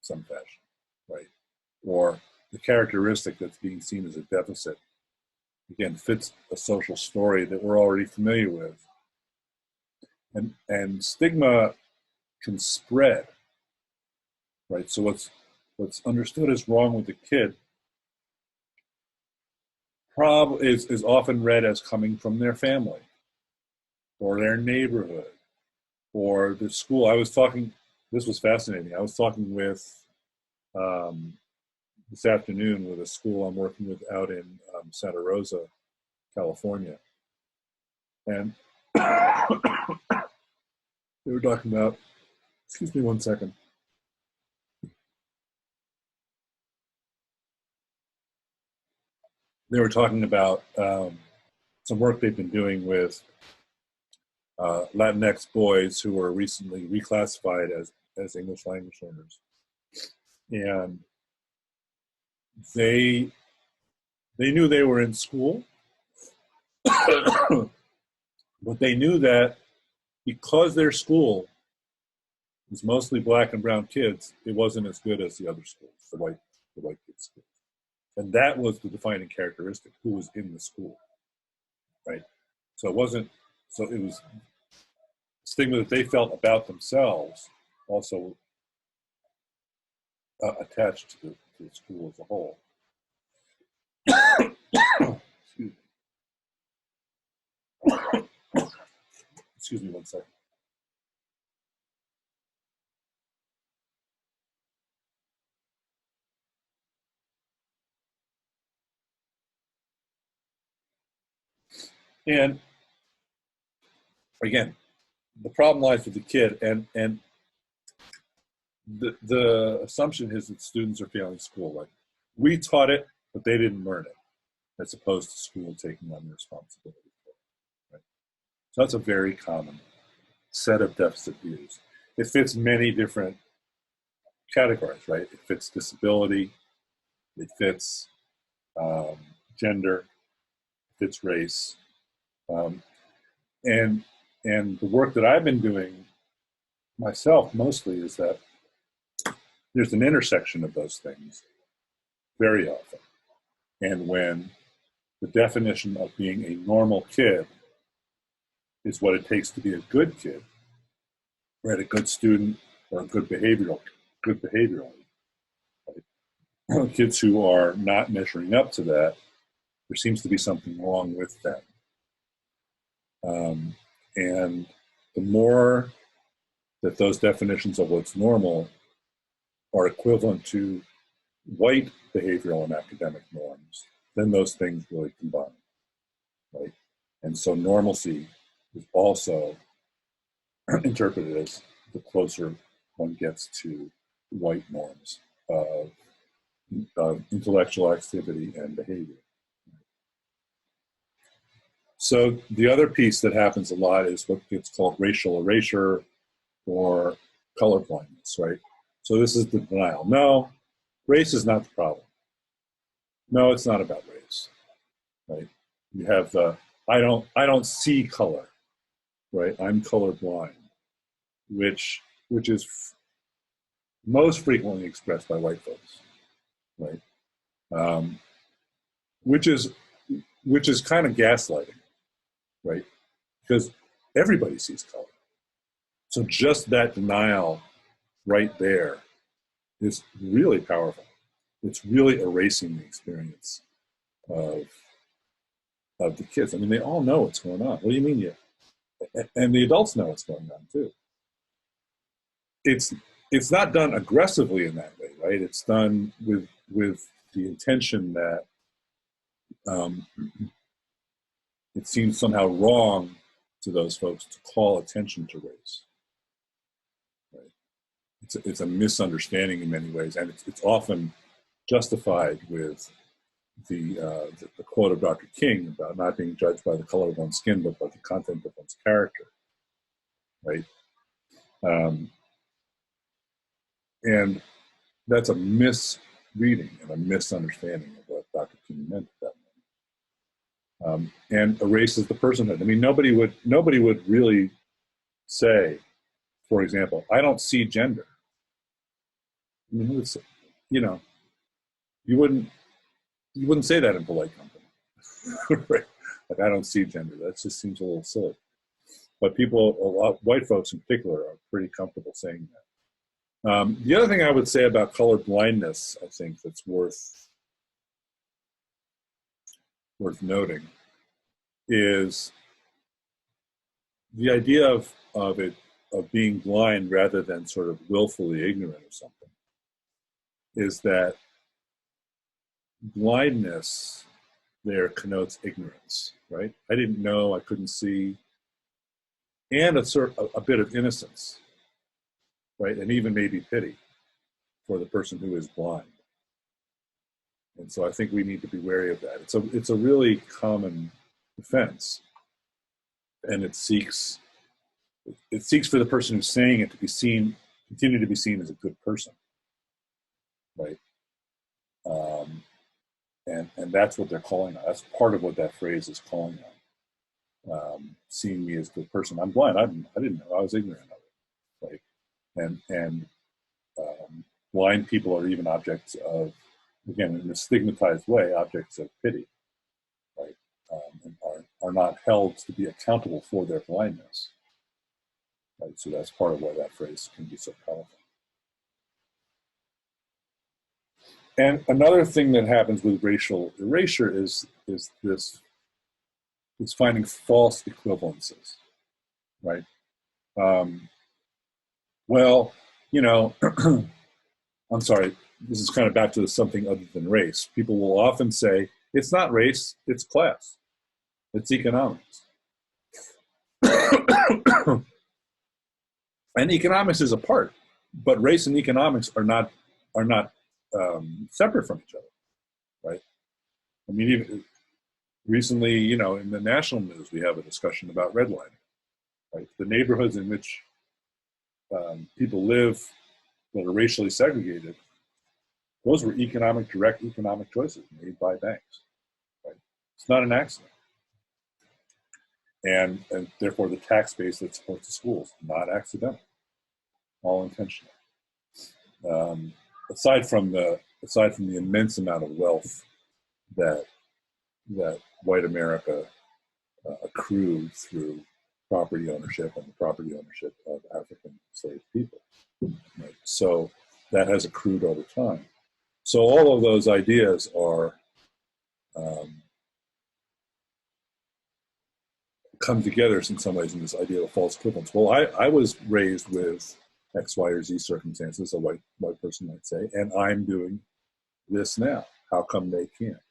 fashion, right? Or the characteristic that's being seen as a deficit, again, fits a social story that we're already familiar with. And stigma can spread, right? So what's understood as wrong with the kid is often read as coming from their family or their neighborhood or the school. I was talking, this was fascinating. I was talking with, this afternoon with a school I'm working with out in Santa Rosa, California. And they were talking about, excuse me one second. They were talking about some work they've been doing with Latinx boys who were recently reclassified as English language learners. And they knew they were in school, but they knew that because their school was mostly black and brown kids, it wasn't as good as the other schools, the white kids' schools. And that was the defining characteristic, who was in the school, right? So it wasn't, so it was stigma that they felt about themselves also attached to the school as a whole. Excuse me. Excuse me one second. And again, the problem lies with the kid, and the assumption is that students are failing school. Like, we taught it, but they didn't learn it, as opposed to school taking on the responsibility for it. Right? So that's a very common set of deficit views. It fits many different categories, right? It fits disability, it fits gender, it fits race, and the work that I've been doing myself mostly is that there's an intersection of those things very often. And when the definition of being a normal kid is what it takes to be a good kid, right? A good student or a good behavioral, right? Kids who are not measuring up to that, there seems to be something wrong with them. And the more that those definitions of what's normal are equivalent to white behavioral and academic norms, then those things really combine, right? And so normalcy is also interpreted as the closer one gets to white norms of intellectual activity and behavior. So the other piece that happens a lot is what gets called racial erasure or color blindness, right? So this is the denial. No, race is not the problem. No, it's not about race, right? You have the I don't see color, right? I'm colorblind, which is most frequently expressed by white folks, right? Which is kind of gaslighting, right? Because everybody sees color. So just that denial right there is really powerful. It's really erasing the experience of the kids. I mean, they all know what's going on. What do you mean? And the adults know what's going on too. It's not done aggressively in that way, right? It's done with the intention that it seems somehow wrong to those folks to call attention to race. Right? It's a misunderstanding in many ways, and it's often justified with the quote of Dr. King about not being judged by the color of one's skin, but by the content of one's character, right? And that's a misreading and a misunderstanding of what Dr. King meant at that moment. And erases the personhood. I mean, nobody would really say, for example, I don't see gender. I mean, who would say, you wouldn't say that in polite company. Right? Like, I don't see gender. That just seems a little silly. But white folks in particular, are pretty comfortable saying that. The other thing I would say about color blindness, I think that's worth noting, is the idea of it of being blind rather than sort of willfully ignorant of something is that blindness there connotes ignorance, right? I didn't know, I couldn't see, and a bit of innocence, right? And even maybe pity for the person who is blind. And so I think we need to be wary of that. It's a really common offense, and it seeks for the person who's saying it to be seen, continue to be seen as a good person, right? And that's what they're calling on. That's part of what that phrase is calling on. Seeing me as a good person. I'm blind. I didn't know. I was ignorant of it, right? And blind people are even objects of, again, in a stigmatized way, objects of pity, right? And are not held to be accountable for their blindness, right? So that's part of why that phrase can be so powerful. And another thing that happens with racial erasure is finding false equivalences, right? Well, you know, I'm sorry, this is kind of back to something other than race. People will often say, it's not race, it's class, it's economics. And economics is a part, but race and economics are not separate from each other, right? I mean, even recently, you know, in the national news, we have a discussion about redlining, right? The neighborhoods in which people live that are racially segregated, those were direct economic choices made by banks, right? It's not an accident. And therefore the tax base that supports the schools, not accidental, all intentional. Aside from the immense amount of wealth that white America accrued through property ownership and the property ownership of African enslaved people. Right? So that has accrued over time. So all of those ideas are come together in some ways in this idea of false equivalence. Well, I was raised with X, Y, or Z circumstances, a white person might say, and I'm doing this now. How come they can't?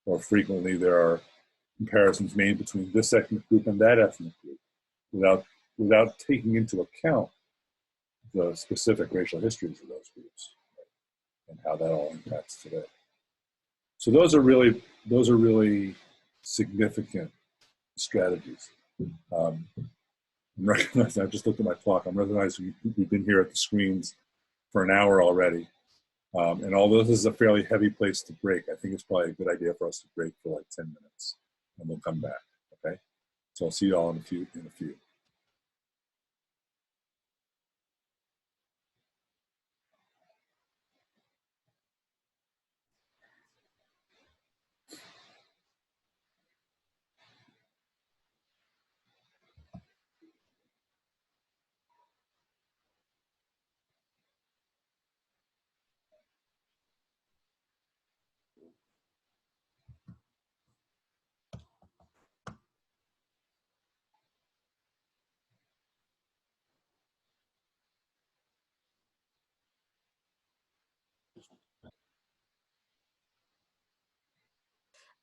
Or frequently there are comparisons made between this ethnic group and that ethnic group without taking into account the specific racial histories of those groups, right? And how that all impacts today. So those are really significant strategies. I'm recognizing, I just looked at my clock. I'm recognizing we've been here at the screens for an hour already. And although this is a fairly heavy place to break, I think it's probably a good idea for us to break for like 10 minutes and we'll come back, okay? So I'll see you all in a few.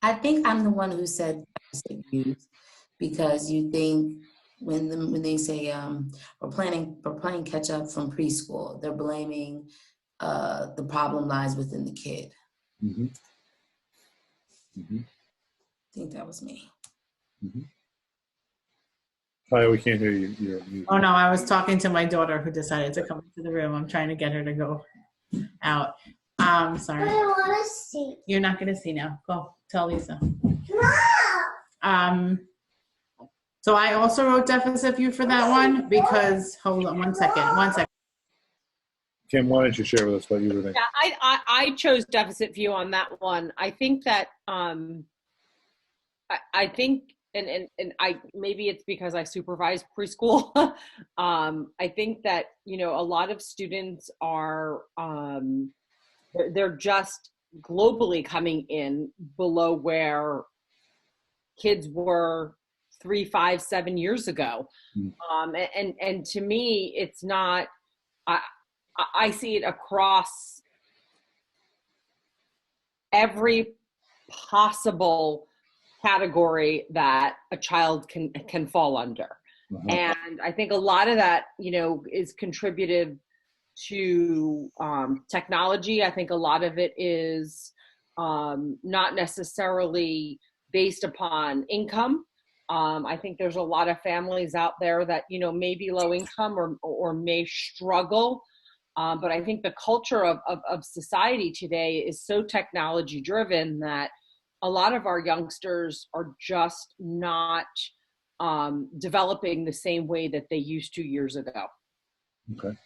I think I'm the one who said deficit views because you think when they say we're playing catch up from preschool, they're blaming the problem lies within the kid. Mm-hmm. Mm-hmm. I think that was me. Mm-hmm. Hi, we can't hear you. Oh no, I was talking to my daughter who decided to come into the room. I'm trying to get her to go out. Sorry. I want to see. You're not going to see now. Go tell Lisa. So I also wrote deficit view for that one because, hold on one second. Kim, why don't you share with us what you were thinking? Yeah, I chose deficit view on that one. I think that I think and I maybe it's because I supervise preschool. I think that, you know, a lot of students are they're just globally coming in below where kids were 3, 5, 7 years ago. Mm. And to me, it's not, I see it across every possible category that a child can fall under. Uh-huh. And I think a lot of that, is contributed to technology. I think a lot of it is not necessarily based upon income. I think there's a lot of families out there that, may be low income or may struggle. But I think the culture of society today is so technology driven that a lot of our youngsters are just not developing the same way that they used to years ago. Okay.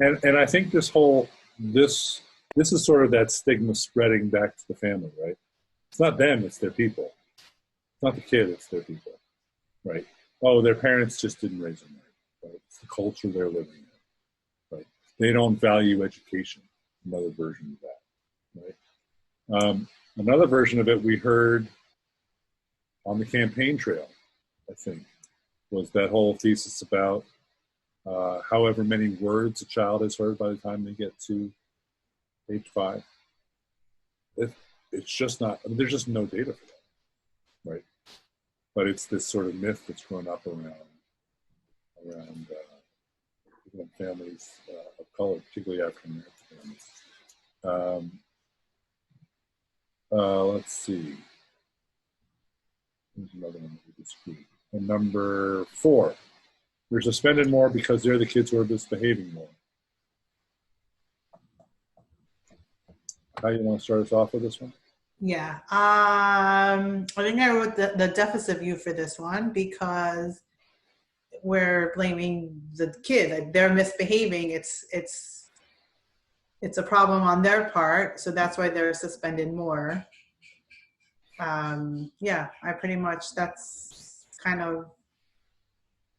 And I think this is sort of that stigma spreading back to the family, right? It's not them, it's their people. It's not the kid, it's their people, right? Oh, their parents just didn't raise them right? It's the culture they're living in, right? They don't value education. Another version of that, right? Another version of it we heard on the campaign trail, I think, was that whole thesis about however many words a child has heard by the time they get to age 5. It's just not, there's just no data for that, right? But it's this sort of myth that's grown up around families of color, particularly African American families. Let's see. There's another one that we disagree. And number 4, they're suspended more because they're the kids who are misbehaving more. How you want to start us off with this one? Yeah. I think I wrote the deficit view for this one because we're blaming the kid. Like they're misbehaving. It's a problem on their part. So that's why they're suspended more. Yeah, I pretty much, that's kind of,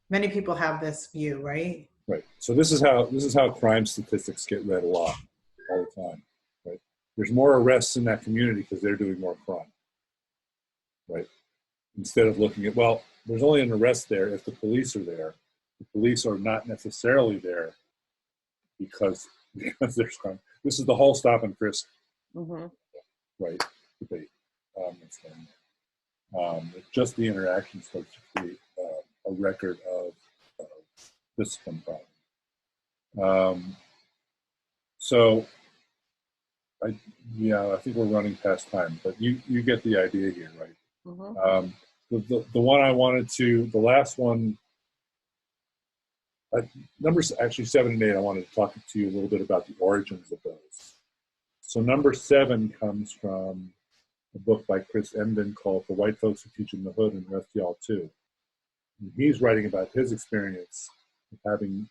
many people have this view, right? Right. So this is how crime statistics get read a lot, all the time, right? There's more arrests in that community because they're doing more crime, right? Instead of looking at, well, there's only an arrest there if the police are there. The police are not necessarily there because there's crime. This is the whole stop and frisk, right, debate. Just the interaction starts to create a record of discipline problem. So, I think we're running past time, but you get the idea here, right? The one I wanted to, the last one, numbers actually 7 and 8, I wanted to talk to you a little bit about the origins of those. So number 7 comes from a book by Chris Emdin called For White Folks Who Teach in the Hood and the Rest of Y'all Too. And he's writing about his experience of having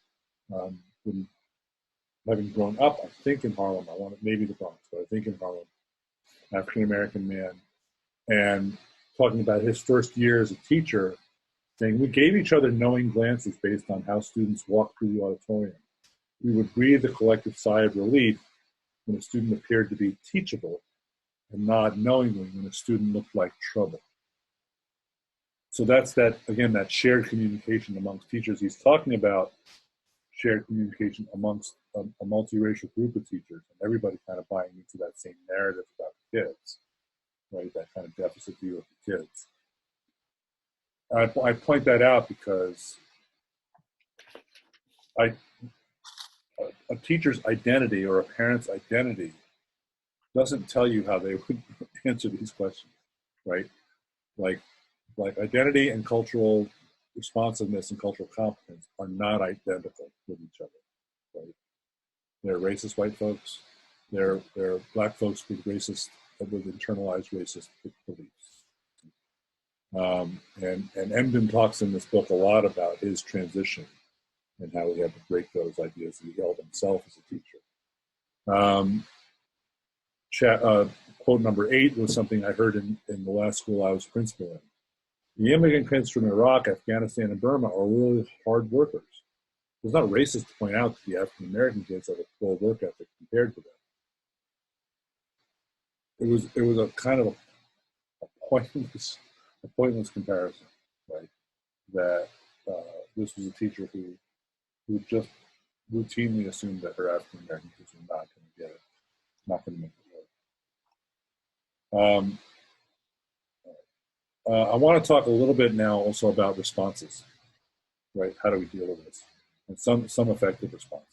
grown up, I think in Harlem, maybe the Bronx, but I think in Harlem, African-American man, and talking about his first year as a teacher, saying, we gave each other knowing glances based on how students walked through the auditorium. We would breathe a collective sigh of relief when a student appeared to be teachable and nod knowingly when a student looked like trouble. So that's that shared communication amongst teachers. He's talking about shared communication amongst a multiracial group of teachers and everybody kind of buying into that same narrative about the kids, right? That kind of deficit view of the kids. I point that out because a teacher's identity or a parent's identity doesn't tell you how they would answer these questions, right? Like identity and cultural responsiveness and cultural competence are not identical with each other, right? They're racist white folks. They're black folks with internalized racist beliefs. And Emdin talks in this book a lot about his transition and how he had to break those ideas that he held himself as a teacher. Quote number 8 was something I heard in the last school I was principal in. The immigrant kids from Iraq, Afghanistan, and Burma are really hard workers. It's not racist to point out that the African American kids have a poor work ethic compared to them. It was a kind of a pointless comparison, right? That this was a teacher who just routinely assumed that her African American kids were not going to get it, not going to make it work. I want to talk a little bit now also about responses, right? How do we deal with this? And some effective responses.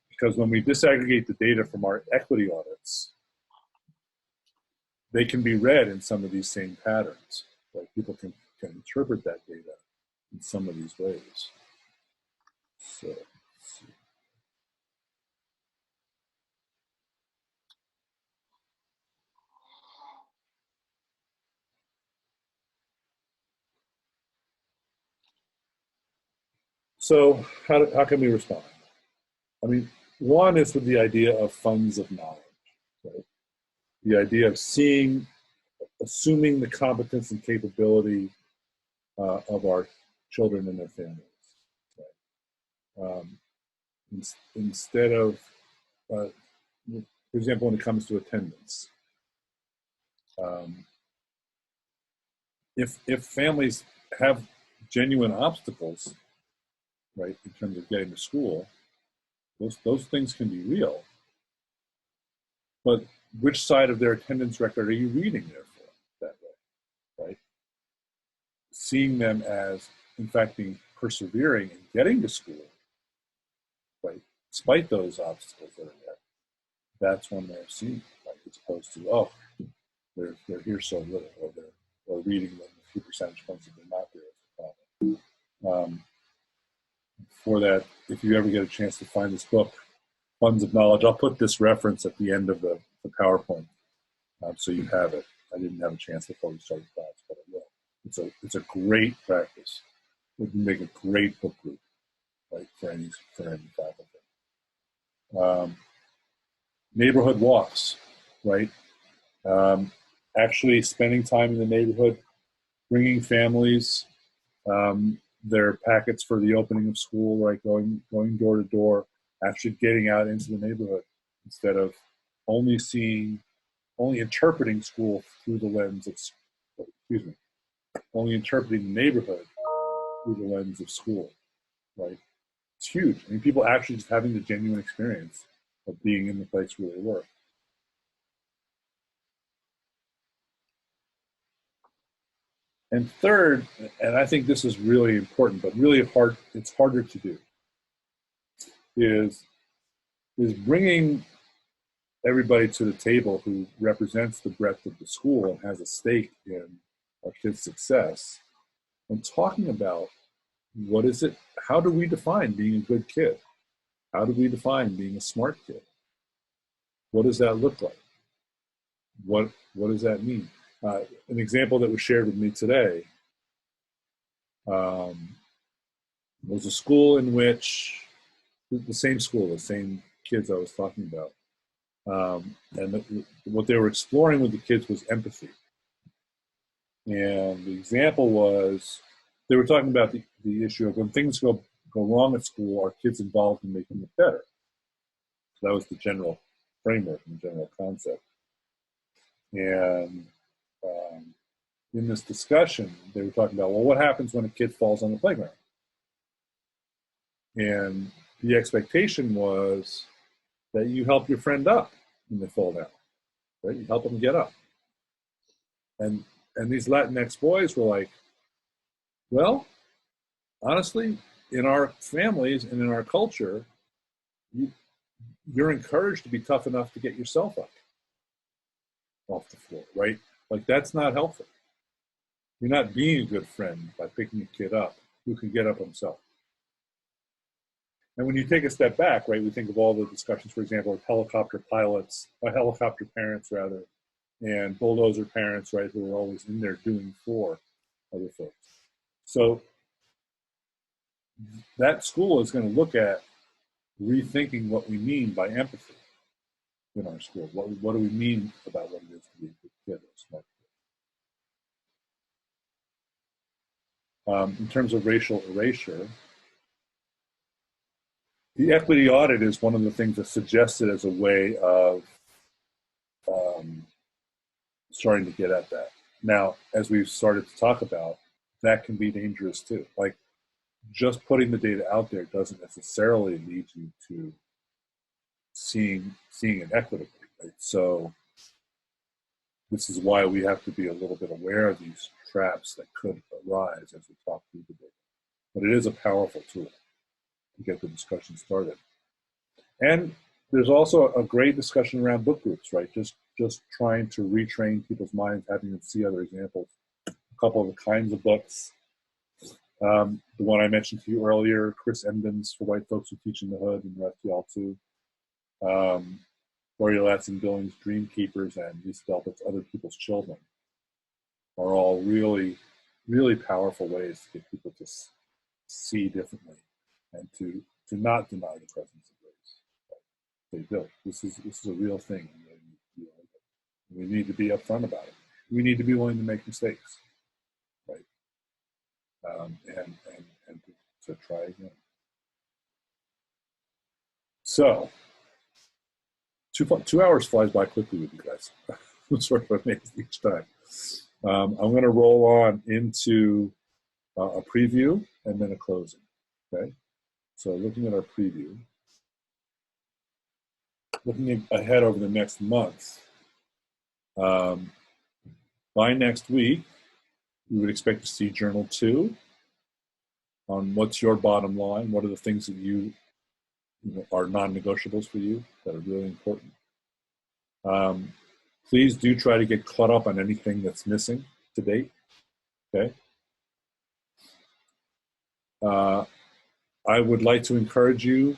Because when we disaggregate the data from our equity audits, they can be read in some of these same patterns. Right? People can interpret that data in some of these ways. So, let's see. So how can we respond? I mean, one is with the idea of funds of knowledge, right? The idea of assuming the competence and capability of our children and their families. Right? Instead of, for example, when it comes to attendance, if families have genuine obstacles, right, in terms of getting to school, those things can be real. But which side of their attendance record are you reading there for that way, right? Seeing them as, in fact, being persevering and getting to school, right, despite those obstacles that are there, that's one way of seeing it, right, as opposed to, oh, they're here so little, or reading them a few percentage points if they're not there as a problem. For that, if you ever get a chance to find this book, Funds of Knowledge, I'll put this reference at the end of the PowerPoint, so you have it. I didn't have a chance before we started class, but I will. It's a great practice. It can make a great book group, right, for any faculty. Neighborhood walks, right? Actually spending time in the neighborhood, bringing families their packets for the opening of school, right? Going door to door, actually getting out into the neighborhood instead of only interpreting school through the lens of, only interpreting the neighborhood through the lens of school, right? It's huge. I mean, people actually just having the genuine experience of being in the place where they work. And third, and I think this is really important, but really it's harder to do, is bringing everybody to the table who represents the breadth of the school and has a stake in our kids' success, and talking about what is it, how do we define being a good kid? How do we define being a smart kid? What does that look like? What does that mean? An example that was shared with me today was a school in which, the same school, the same kids I was talking about, and what they were exploring with the kids was empathy. And the example was, they were talking about the issue of when things go wrong at school, are kids involved in making it better? So that was the general framework and the general concept. And in this discussion, they were talking about, well, what happens when a kid falls on the playground? And the expectation was that you help your friend up when they fall down, right? You help them get up. And these Latinx boys were like, well, honestly, in our families and in our culture, you're encouraged to be tough enough to get yourself up off the floor, right? Like, that's not helpful. You're not being a good friend by picking a kid up who can get up himself. And when you take a step back, right, we think of all the discussions, for example, of helicopter parents rather, and bulldozer parents, right, who are always in there doing for other folks. So that school is going to look at rethinking what we mean by empathy in our school. What do we mean about what it is to be a good kid or a smart kid? In terms of racial erasure, the equity audit is one of the things that's suggested as a way of starting to get at that. Now, as we've started to talk about, that can be dangerous too. Like, just putting the data out there doesn't necessarily lead you to seeing it equitably. Right? So this is why we have to be a little bit aware of these traps that could arise as we talk through the data. But it is a powerful tool to get the discussion started. And there's also a great discussion around book groups, right? Just trying to retrain people's minds, having them see other examples. A couple of the kinds of books. The one I mentioned to you earlier, Chris Emdin's For White Folks Who Teach in the Hood, and FTL2. Gloria Ladson-Billings' Dream Keepers, and Lisa Delpit's Other People's Children are all really, really powerful ways to get people to see differently and to not deny the presence of race. They do. This is a real thing. We need to be upfront about it. We need to be willing to make mistakes, right? And to try again. So, 2 hours flies by quickly with you guys. I'm sort of amazed each time. I'm going to roll on into a preview and then a closing. Okay. So, looking at our preview, looking ahead over the next month. By next week, we would expect to see Journal 2 on what's your bottom line. What are the things that you know, are non-negotiables for you that are really important. Please do try to get caught up on anything that's missing to date. Okay. I would like to encourage you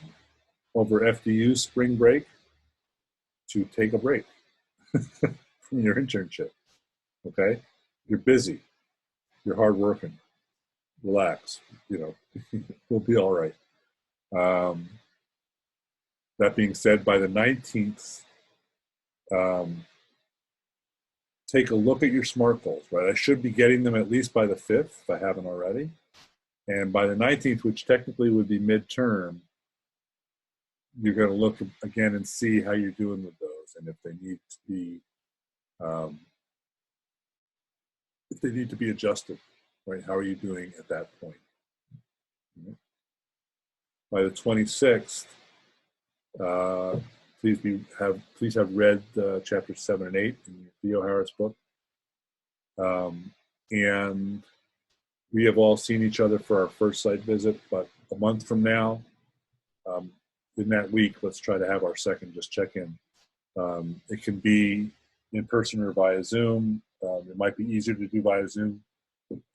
over FDU's spring break to take a break from your internship. Okay. You're busy. You're hardworking. Relax. You know, we'll be all right. That being said, by the 19th, take a look at your SMART goals, right? I should be getting them at least by the 5th, if I haven't already. And by the 19th, which technically would be midterm, you're going to look again and see how you're doing with those, and if they need to be adjusted, right? How are you doing at that point? By the 26th, please have read chapters 7 and 8 in your Theo Harris book. And we have all seen each other for our first site visit, but a month from now, in that week, let's try to have our second just check-in. It can be in person or via Zoom. It might be easier to do via Zoom,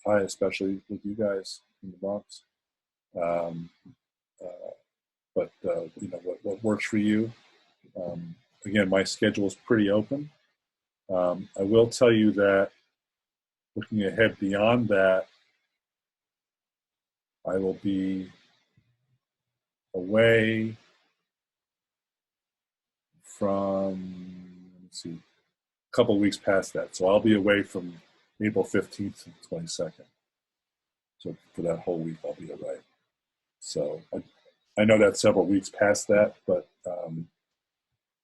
especially with you guys in the Bronx. But you know what works for you. Again, my schedule is pretty open. I will tell you that looking ahead beyond that, I will be away from, let's see, a couple of weeks past that. So I'll be away from April 15th to the 22nd. So for that whole week, I'll be away. So I know that's several weeks past that, but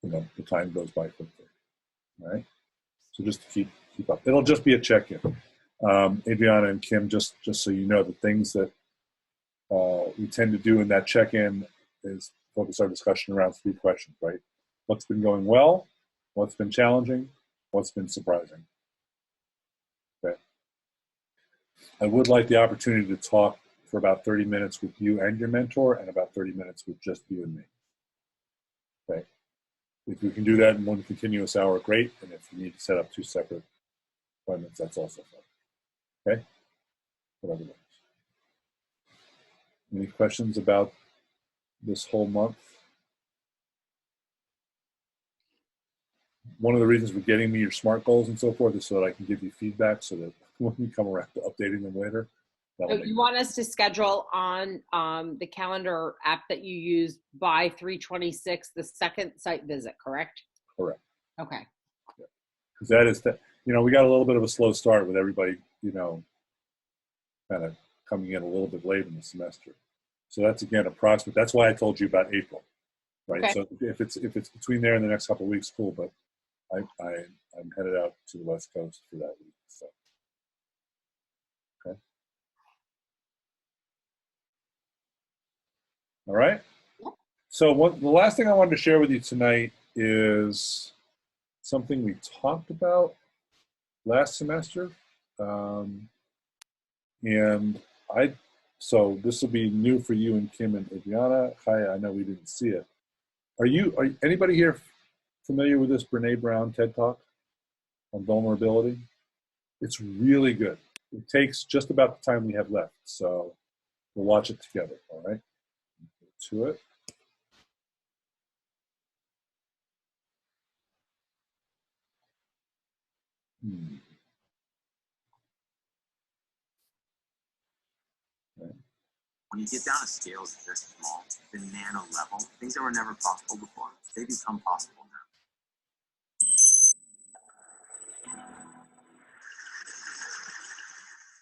you know, the time goes by quickly. All right. So just to keep up. It'll just be a check-in. Adriana and Kim, just so you know, the things that we tend to do in that check-in is focus our discussion around 3 questions, right? What's been going well? What's been challenging? What's been surprising? Okay. I would like the opportunity to talk for about 30 minutes with you and your mentor, and about 30 minutes with just you and me. Okay. If we can do that in one continuous hour, great. And if you need to set up 2 separate appointments, that's also fine. Okay? Whatever works. Any questions about this whole month? One of the reasons for getting me your SMART goals and so forth is so that I can give you feedback, so that when we come around to updating them later. So you want us to schedule on the calendar app that you use by 3/26, the second site visit, correct? Correct. Okay. Because that is, you know, we got a little bit of a slow start with everybody, you know, kind of coming in a little bit late in the semester. So that's, again, approximate. That's why I told you about April, right? Okay. So if it's between there and the next couple of weeks, cool. But I'm headed out to the West Coast for that week. So, okay. All right. So the last thing I wanted to share with you tonight is something we talked about last semester. And so this will be new for you and Kim and Adriana. Hi, I know we didn't see it. Are anybody here familiar with this Brene Brown TED Talk on vulnerability? It's really good. It takes just about the time we have left. So we'll watch it together, all right? To it. Right. When you get down to scales this small, the nano level, things that were never possible before, they become possible now.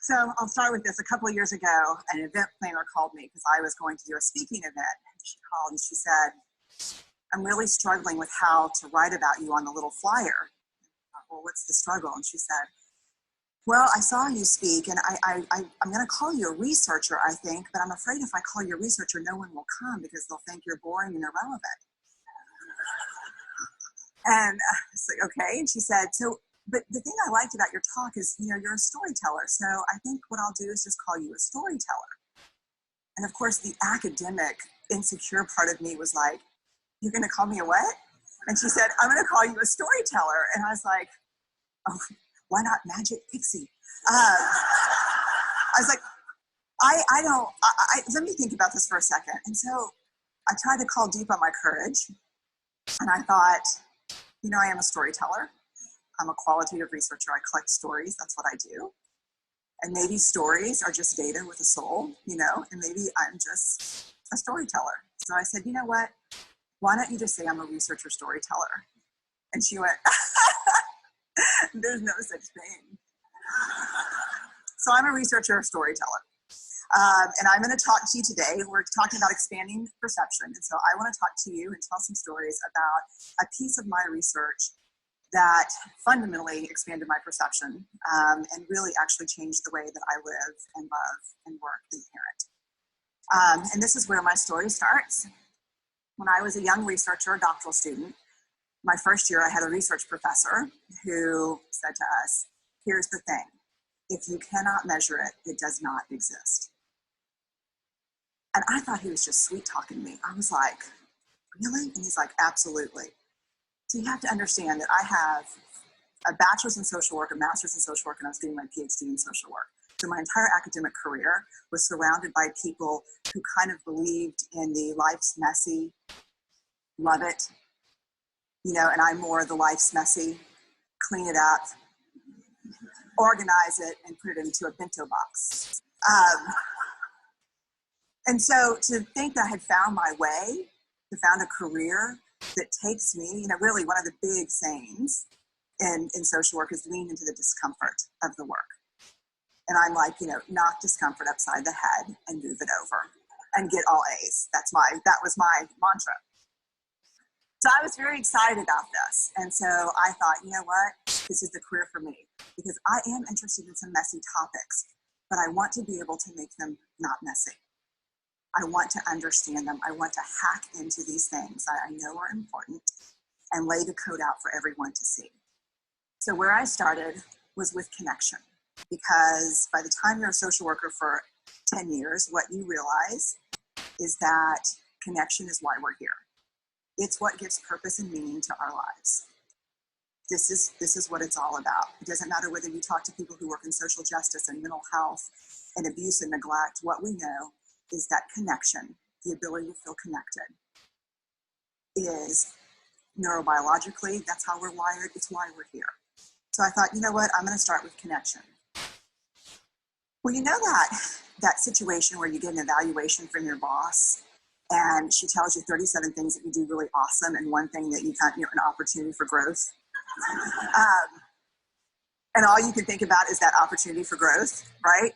So I'll start with this. A couple of years ago, an event planner called me because I was going to do a speaking event. She called and she said, I'm really struggling with how to write about you on the little flyer. Well, what's the struggle? And she said, well, I saw you speak, and I'm going to call you a researcher, I think, but I'm afraid if I call you a researcher, no one will come because they'll think you're boring and irrelevant. And it's like, okay. And she said, but the thing I liked about your talk is, you're a storyteller. So I think what I'll do is just call you a storyteller. And of course, the academic, insecure part of me was like, you're going to call me a what? And she said, I'm going to call you a storyteller. And I was like, oh, why not Magic Pixie? I was like, let me think about this for a second. And so I tried to call deep on my courage. And I thought, I am a storyteller. I'm a qualitative researcher. I collect stories. That's what I do. And maybe stories are just data with a soul, and maybe I'm just a storyteller. So I said, you know what? Why don't you just say I'm a researcher storyteller? And she went, there's no such thing. So I'm a researcher storyteller. And I'm going to talk to you today. We're talking about expanding perception. And so I want to talk to you and tell some stories about a piece of my research that fundamentally expanded my perception and really actually changed the way that I live and love and work and parent. And this is where my story starts. When I was a young researcher, a doctoral student, my first year I had a research professor who said to us, here's the thing, if you cannot measure it, it does not exist. And I thought he was just sweet talking to me. I was like, really? And he's like, absolutely. So you have to understand that I have a bachelor's in social work, a master's in social work, and I was getting my PhD in social work. So my entire academic career was surrounded by people who kind of believed in the life's messy, love it, and I'm more the life's messy, clean it up, organize it, and put it into a bento box. And so to think that I had found my way, to found a career that takes me, really one of the big sayings in social work is lean into the discomfort of the work. And I'm like, knock discomfort upside the head and move it over and get all A's. That was my mantra. So I was very excited about this. And so I thought, you know what, this is the career for me because I am interested in some messy topics, but I want to be able to make them not messy. I want to understand them. I want to hack into these things that I know are important and lay the code out for everyone to see. So where I started was with connection, because by the time you're a social worker for 10 years, what you realize is that connection is why we're here. It's what gives purpose and meaning to our lives. This is what it's all about. It doesn't matter whether you talk to people who work in social justice and mental health and abuse and neglect. What we know is that connection, the ability to feel connected, is neurobiologically, that's how we're wired, it's why we're here. So I thought, you know what, I'm going to start with connection. Well, that situation where you get an evaluation from your boss and she tells you 37 things that you do really awesome and one thing that you got an opportunity for growth. And all you can think about is that opportunity for growth, right?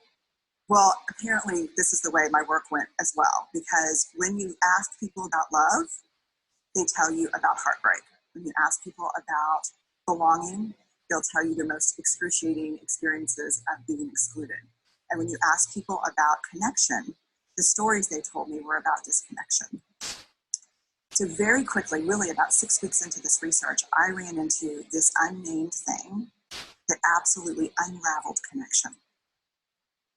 Well, apparently this is the way my work went as well, because when you ask people about love, they tell you about heartbreak. When you ask people about belonging, they'll tell you the most excruciating experiences of being excluded. And when you ask people about connection, the stories they told me were about disconnection. So very quickly, really about 6 weeks into this research, I ran into this unnamed thing that absolutely unraveled connection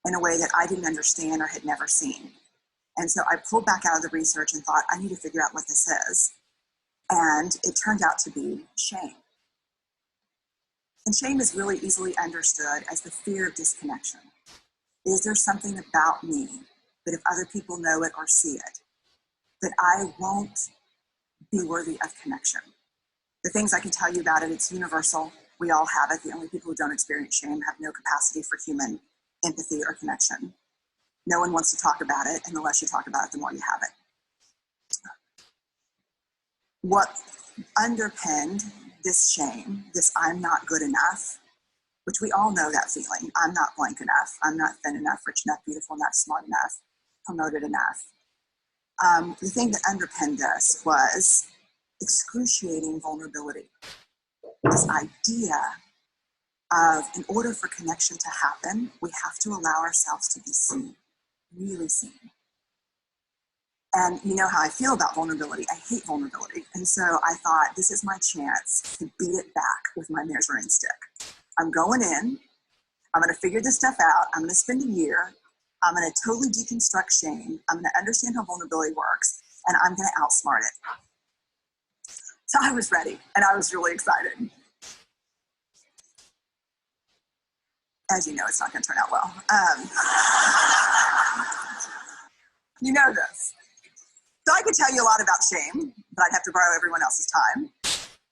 in a way that I didn't understand or had never seen. And so I pulled back out of the research and thought, I need to figure out what this is. And it turned out to be shame. And shame is really easily understood as the fear of disconnection. Is there something about me that if other people know it or see it, that I won't be worthy of connection? The things I can tell you about it, it's universal. We all have it. The only people who don't experience shame have no capacity for human empathy or connection. No one wants to talk about it, and the less you talk about it, the more you have it. What underpinned this shame, this I'm not good enough, which we all know that feeling. I'm not blank enough. I'm not thin enough, rich enough, beautiful enough, smart enough, promoted enough. The thing that underpinned this was excruciating vulnerability. This idea of, in order for connection to happen, we have to allow ourselves to be seen, really seen. And you know how I feel about vulnerability. I hate vulnerability. And so I thought, this is my chance to beat it back with my measuring stick. I'm going in. I'm going to figure this stuff out. I'm going to spend a year. I'm going to totally deconstruct shame. I'm going to understand how vulnerability works. And I'm going to outsmart it. So I was ready. And I was really excited. As you know, it's not going to turn out well. You know this. So I could tell you a lot about shame, but I'd have to borrow everyone else's time.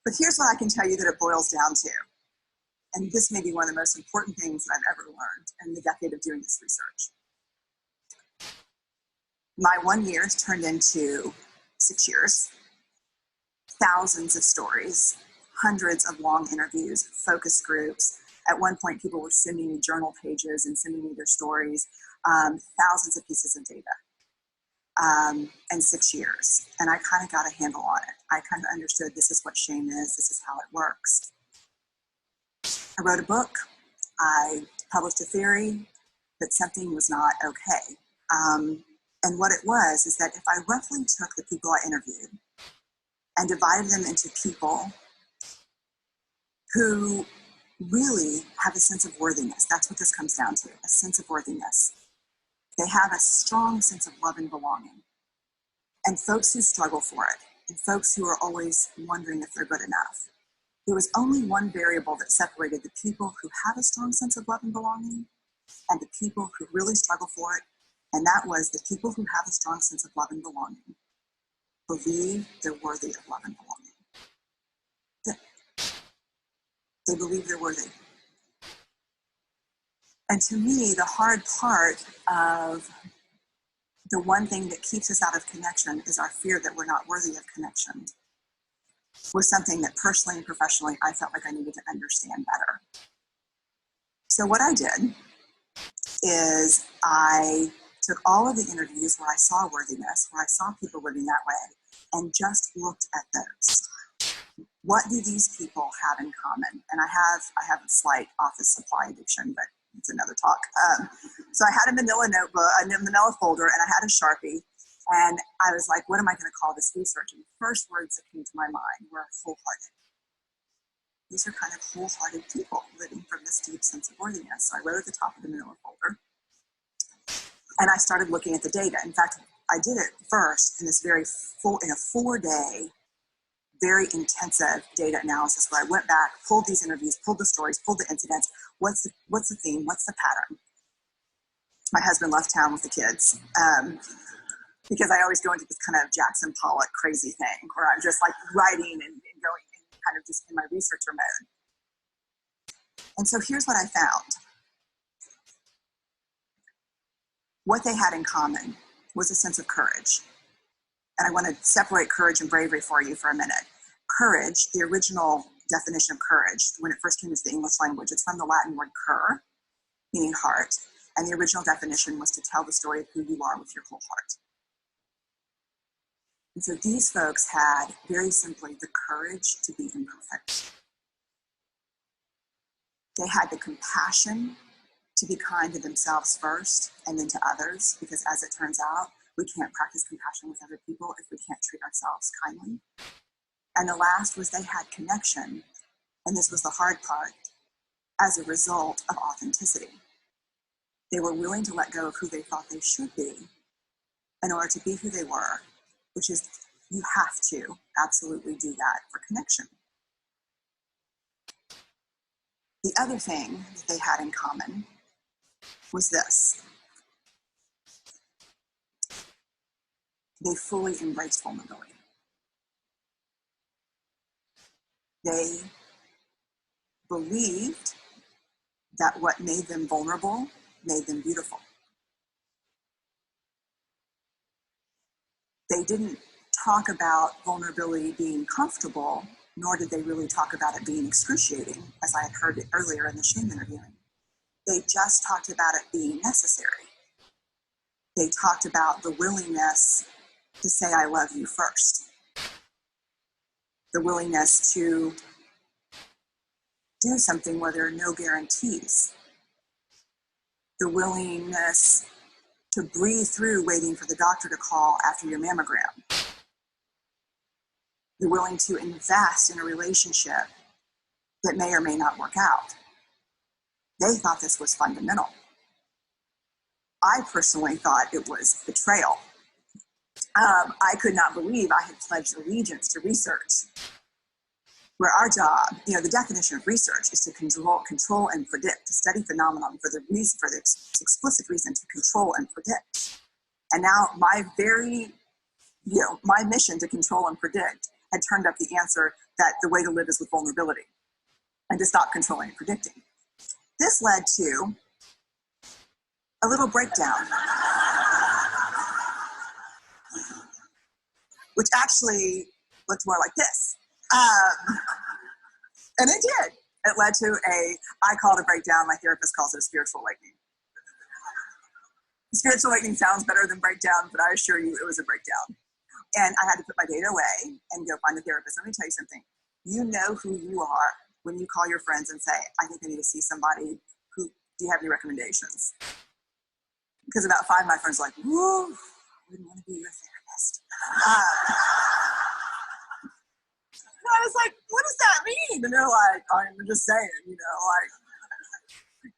But here's what I can tell you that it boils down to. And this may be one of the most important things that I've ever learned in the decade of doing this research. My 1 year has turned into 6 years, thousands of stories, hundreds of long interviews, focus groups. At one point, people were sending me journal pages and sending me their stories, thousands of pieces of data. And 6 years. And I kind of got a handle on it. I kind of understood this is what shame is. This is how it works. I wrote a book. I published a theory that something was not okay. And what it was is that if I roughly took the people I interviewed and divided them into people who really have a sense of worthiness, that's what this comes down to, a sense of worthiness. They have a strong sense of love and belonging. And folks who struggle for it, and folks who are always wondering if they're good enough. There was only one variable that separated the people who have a strong sense of love and belonging and the people who really struggle for it, and that was the people who have a strong sense of love and belonging believe they're worthy of love and belonging. They believe they're worthy. And to me, the hard part of the one thing that keeps us out of connection is our fear that we're not worthy of connection, was something that personally and professionally I felt like I needed to understand better. So what I did is I took all of the interviews where I saw worthiness, where I saw people living that way, and just looked at those. What do these people have in common? And I have a slight office supply addiction, but it's another talk. So I had a manila notebook, a manila folder, and I had a Sharpie. And I was like, what am I going to call this research? And the first words that came to my mind were wholehearted. These are kind of wholehearted people living from this deep sense of worthiness. So I wrote at the top of the manila folder. And I started looking at the data. In fact, I did it first in this in a 4-day, very intensive data analysis where I went back, pulled these interviews, pulled the stories, pulled the incidents. What's the theme? What's the pattern? My husband left town with the kids because I always go into this kind of Jackson Pollock crazy thing where I'm just like writing and going in kind of just in my researcher mode. And so here's what I found. What they had in common was a sense of courage. And I want to separate courage and bravery for you for a minute. Courage, the original definition of courage, when it first came into the English language, it's from the Latin word cur, meaning heart. And the original definition was to tell the story of who you are with your whole heart. And so these folks had, very simply, the courage to be imperfect. They had the compassion to be kind to themselves first and then to others, because as it turns out, we can't practice compassion with other people if we can't treat ourselves kindly. And the last was they had connection, and this was the hard part, as a result of authenticity. They were willing to let go of who they thought they should be in order to be who they were, which is, you have to absolutely do that for connection. The other thing that they had in common was this. They fully embraced vulnerability. They believed that what made them vulnerable made them beautiful. They didn't talk about vulnerability being comfortable, nor did they really talk about it being excruciating, as I had heard it earlier in the shame interviewing. They just talked about it being necessary. They talked about the willingness to say, I love you first. The willingness to do something where there are no guarantees. The willingness to breathe through waiting for the doctor to call after your mammogram. You're willing to invest in a relationship that may or may not work out. They thought this was fundamental. I personally thought it was betrayal. I could not believe I had pledged allegiance to research, where our job, the definition of research is to control and predict, to study phenomenon for the explicit reason to control and predict. And now my mission to control and predict had turned up the answer that the way to live is with vulnerability and to stop controlling and predicting. This led to a little breakdown, which actually looked more like this. And it did. It led to I call it a breakdown, my therapist calls it a spiritual awakening. Spiritual awakening sounds better than breakdown, but I assure you it was a breakdown. And I had to put my data away and go find the therapist. Let me tell you something. You know who you are when you call your friends and say, I think I need to see somebody. Do you have any recommendations? Because about 5 of my friends are like, whoa, I wouldn't want to be your therapist. And I was like, what does that mean? And they're like, I'm just saying,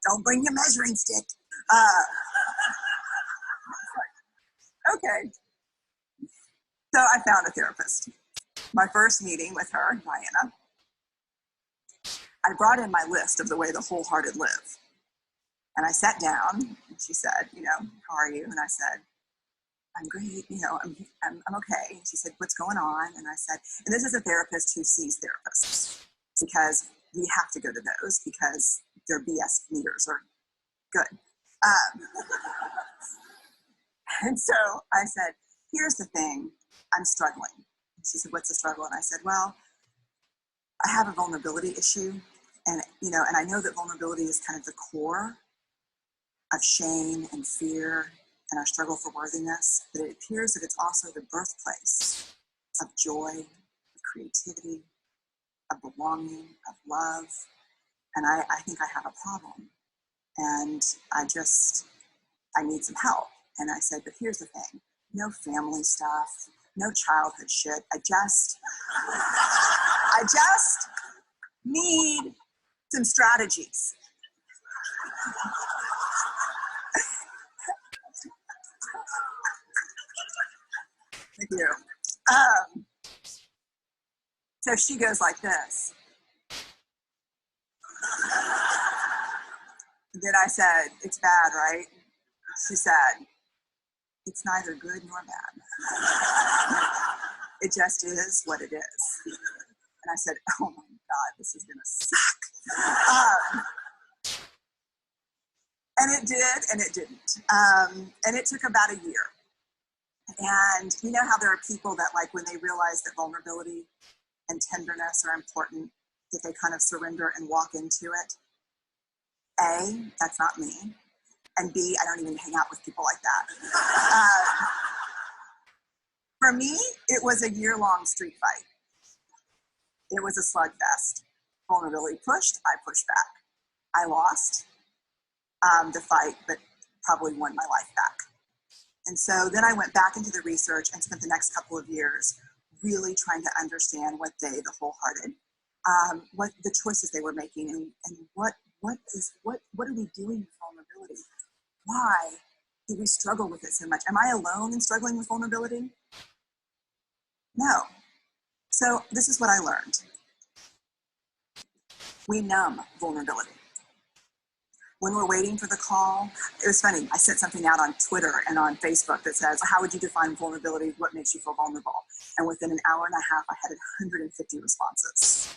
don't bring your measuring stick. Okay. So I found a therapist. My first meeting with her, Diana, I brought in my list of the way the wholehearted live. And I sat down and she said, how are you? And I said, I'm great, I'm okay. And she said, what's going on? And I said, and this is a therapist who sees therapists, because we have to go to those because their BS meters are good. And so I said, here's the thing, I'm struggling. And she said, what's the struggle? And I said, well, I have a vulnerability issue. And, and I know that vulnerability is kind of the core of shame and fear and our struggle for worthiness, but it appears that it's also the birthplace of joy, of creativity, of belonging, of love. And I think I have a problem. And I need some help. And I said, but here's the thing, no family stuff, no childhood shit. I just need some strategies. Thank you. So she goes like this. Then I said, it's bad, right? She said, it's neither good nor bad. It just is what it is. And I said, oh my God, this is gonna suck. And it did, and it didn't. And it took about a year. And you know how there are people that, like, when they realize that vulnerability and tenderness are important, that they kind of surrender and walk into it? A, that's not me. And B, I don't even hang out with people like that. For me, it was a year-long street fight. It was a slugfest. Vulnerability pushed, I pushed back. I lost. the fight, but probably won my life back. And so then I went back into the research and spent the next couple of years really trying to understand what they, the wholehearted, what the choices they were making, and what are we doing with vulnerability? Why do we struggle with it so much? Am I alone in struggling with vulnerability? No. So this is what I learned. We numb vulnerability. When we're waiting for the call, it was funny, I sent something out on Twitter and on Facebook that says, how would you define vulnerability? What makes you feel vulnerable? And within an hour and a half, I had 150 responses.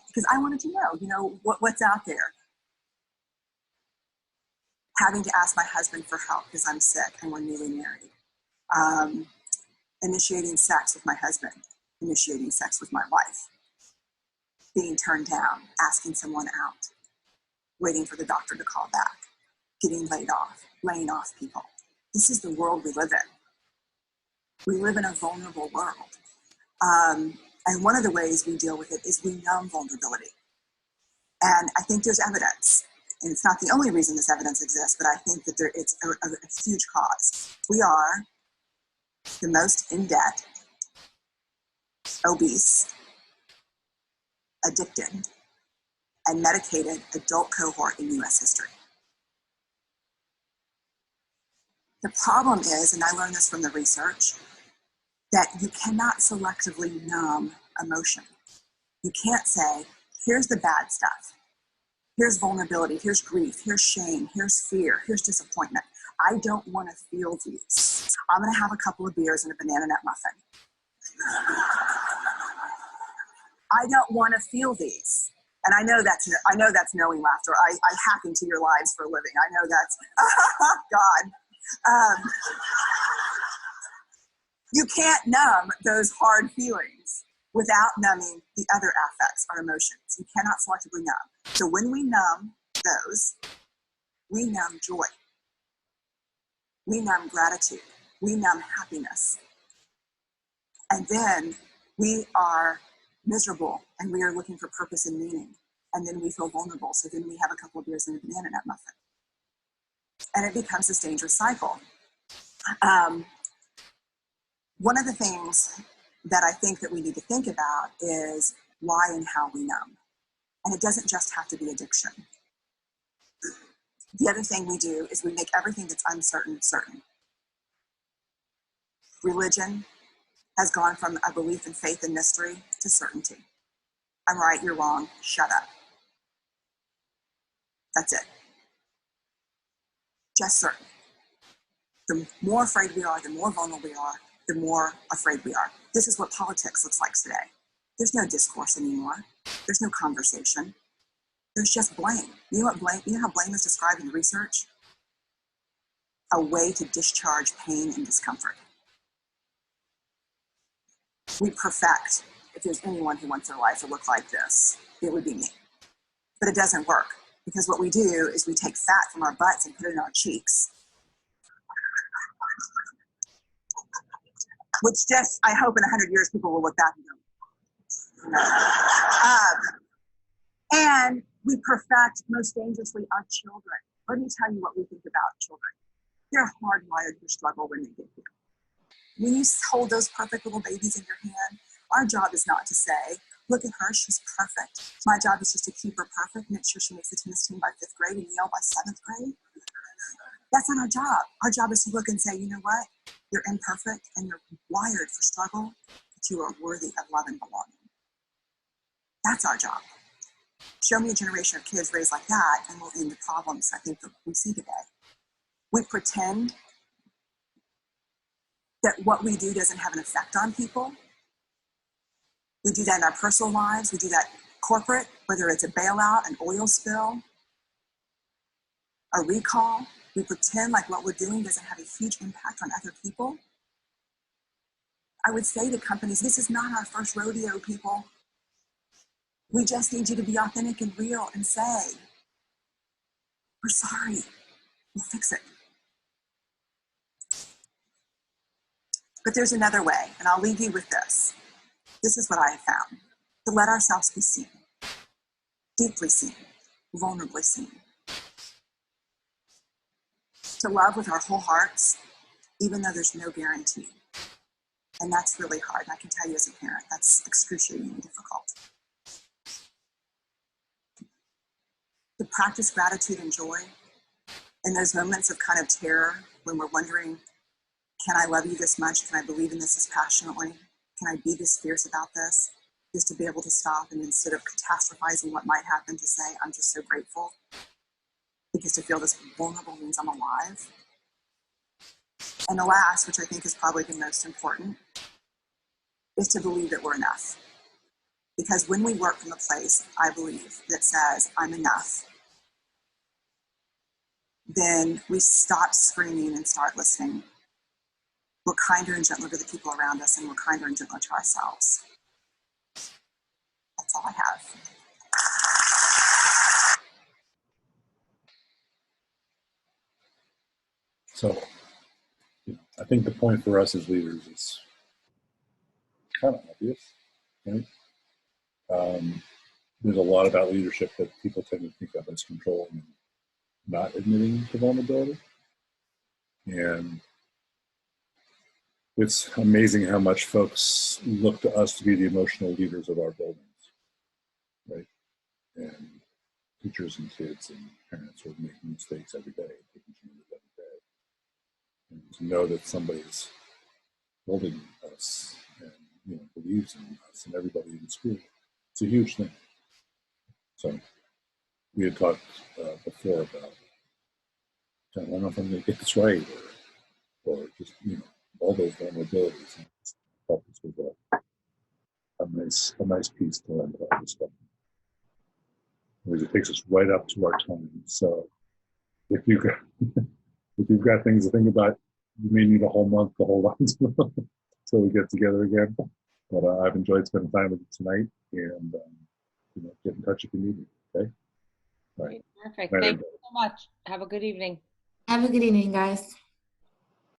Because I wanted to know, what's out there. Having to ask my husband for help because I'm sick and we're newly married. Initiating sex with my husband, initiating sex with my wife. Being turned down, asking someone out. Waiting for the doctor to call back, getting laid off, laying off people. This is the world we live in. We live in a vulnerable world. And one of the ways we deal with it is we numb vulnerability. And I think there's evidence, and it's not the only reason this evidence exists, but I think that it's a huge cause. We are the most in debt, obese, addicted, and medicated adult cohort in US history. The problem is, and I learned this from the research, that you cannot selectively numb emotion. You can't say, here's the bad stuff. Here's vulnerability, here's grief, here's shame, here's fear, here's disappointment. I don't want to feel these. I'm going to have a couple of beers and a banana nut muffin. I don't want to feel these. And I know that's knowing laughter. I hack into your lives for a living. I know that's, God. You can't numb those hard feelings without numbing the other affects or emotions. You cannot selectively numb. So when we numb those, we numb joy. We numb gratitude. We numb happiness. And then we are miserable and we are looking for purpose and meaning. And then we feel vulnerable. So then we have a couple of beers and a banana nut muffin. And it becomes this dangerous cycle. One of the things that I think that we need to think about is why and how we numb. And it doesn't just have to be addiction. The other thing we do is we make everything that's uncertain certain. Religion has gone from a belief in faith and mystery to certainty. I'm right, you're wrong, shut up. That's it. Just certain. The more afraid we are, the more vulnerable we are, the more afraid we are. This is what politics looks like today. There's no discourse anymore. There's no conversation. There's just blame. You know how blame is described in research? A way to discharge pain and discomfort. We perfect. If there's anyone who wants their life to look like this, it would be me. But it doesn't work, because what we do is we take fat from our butts and put it in our cheeks. Which just, I hope in 100 years people will look back and go. And we perfect, most dangerously, our children. Let me tell you what we think about children. They're hardwired to struggle when they get here. When you hold those perfect little babies in your hand, our job is not to say, look at her, she's perfect. My job is just to keep her perfect, make sure she makes the tennis team by 5th grade and Yale by 7th grade. That's not our job. Our job is to look and say, you know what? You're imperfect and you're wired for struggle, but you are worthy of love and belonging. That's our job. Show me a generation of kids raised like that, and we'll end the problems I think that we see today. We pretend that what we do doesn't have an effect on people. We do that in our personal lives. We do that corporate, whether it's a bailout, an oil spill, a recall. We pretend like what we're doing doesn't have a huge impact on other people. I would say to companies, this is not our first rodeo, people. We just need you to be authentic and real and say, we're sorry, we'll fix it. But there's another way, and I'll leave you with this. This is what I have found. To let ourselves be seen, deeply seen, vulnerably seen. to love with our whole hearts, even though there's no guarantee. And that's really hard. And I can tell you as a parent, that's excruciatingly difficult. To practice gratitude and joy in those moments of kind of terror when we're wondering, can I love you this much? Can I believe in this as passionately? Can I be this fierce about this? Just to be able to stop and instead of catastrophizing what might happen, to say, I'm just so grateful. Because to feel this vulnerable means I'm alive. And the last, which I think is probably the most important, is to believe that we're enough. Because when we work from a place, I believe, that says, I'm enough, then we stop screaming and start listening. We're kinder and gentler to the people around us, and we're kinder and gentler to ourselves. That's all I have. So, I think the point for us as leaders is kind of obvious, right? There's a lot about leadership that people tend to think of as control and not admitting to vulnerability. And it's amazing how much folks look to us to be the emotional leaders of our buildings, right? And teachers and kids and parents are making mistakes every day, taking chances every day. And to know that somebody's holding us and believes in us and everybody in school, it's a huge thing. So we had talked before about, I don't know if I'm going to get this right, or just all those vulnerabilities. And I thought this was a nice piece to end our discussion. Because it takes us right up to our time. So if you've got things to think about, you may need a whole month to hold on to them until we get together again. But I've enjoyed spending time with you tonight, and get in touch if you need me. Okay. All right. Perfect. Bye, Thank you so much. Have a good evening. Have a good evening, guys.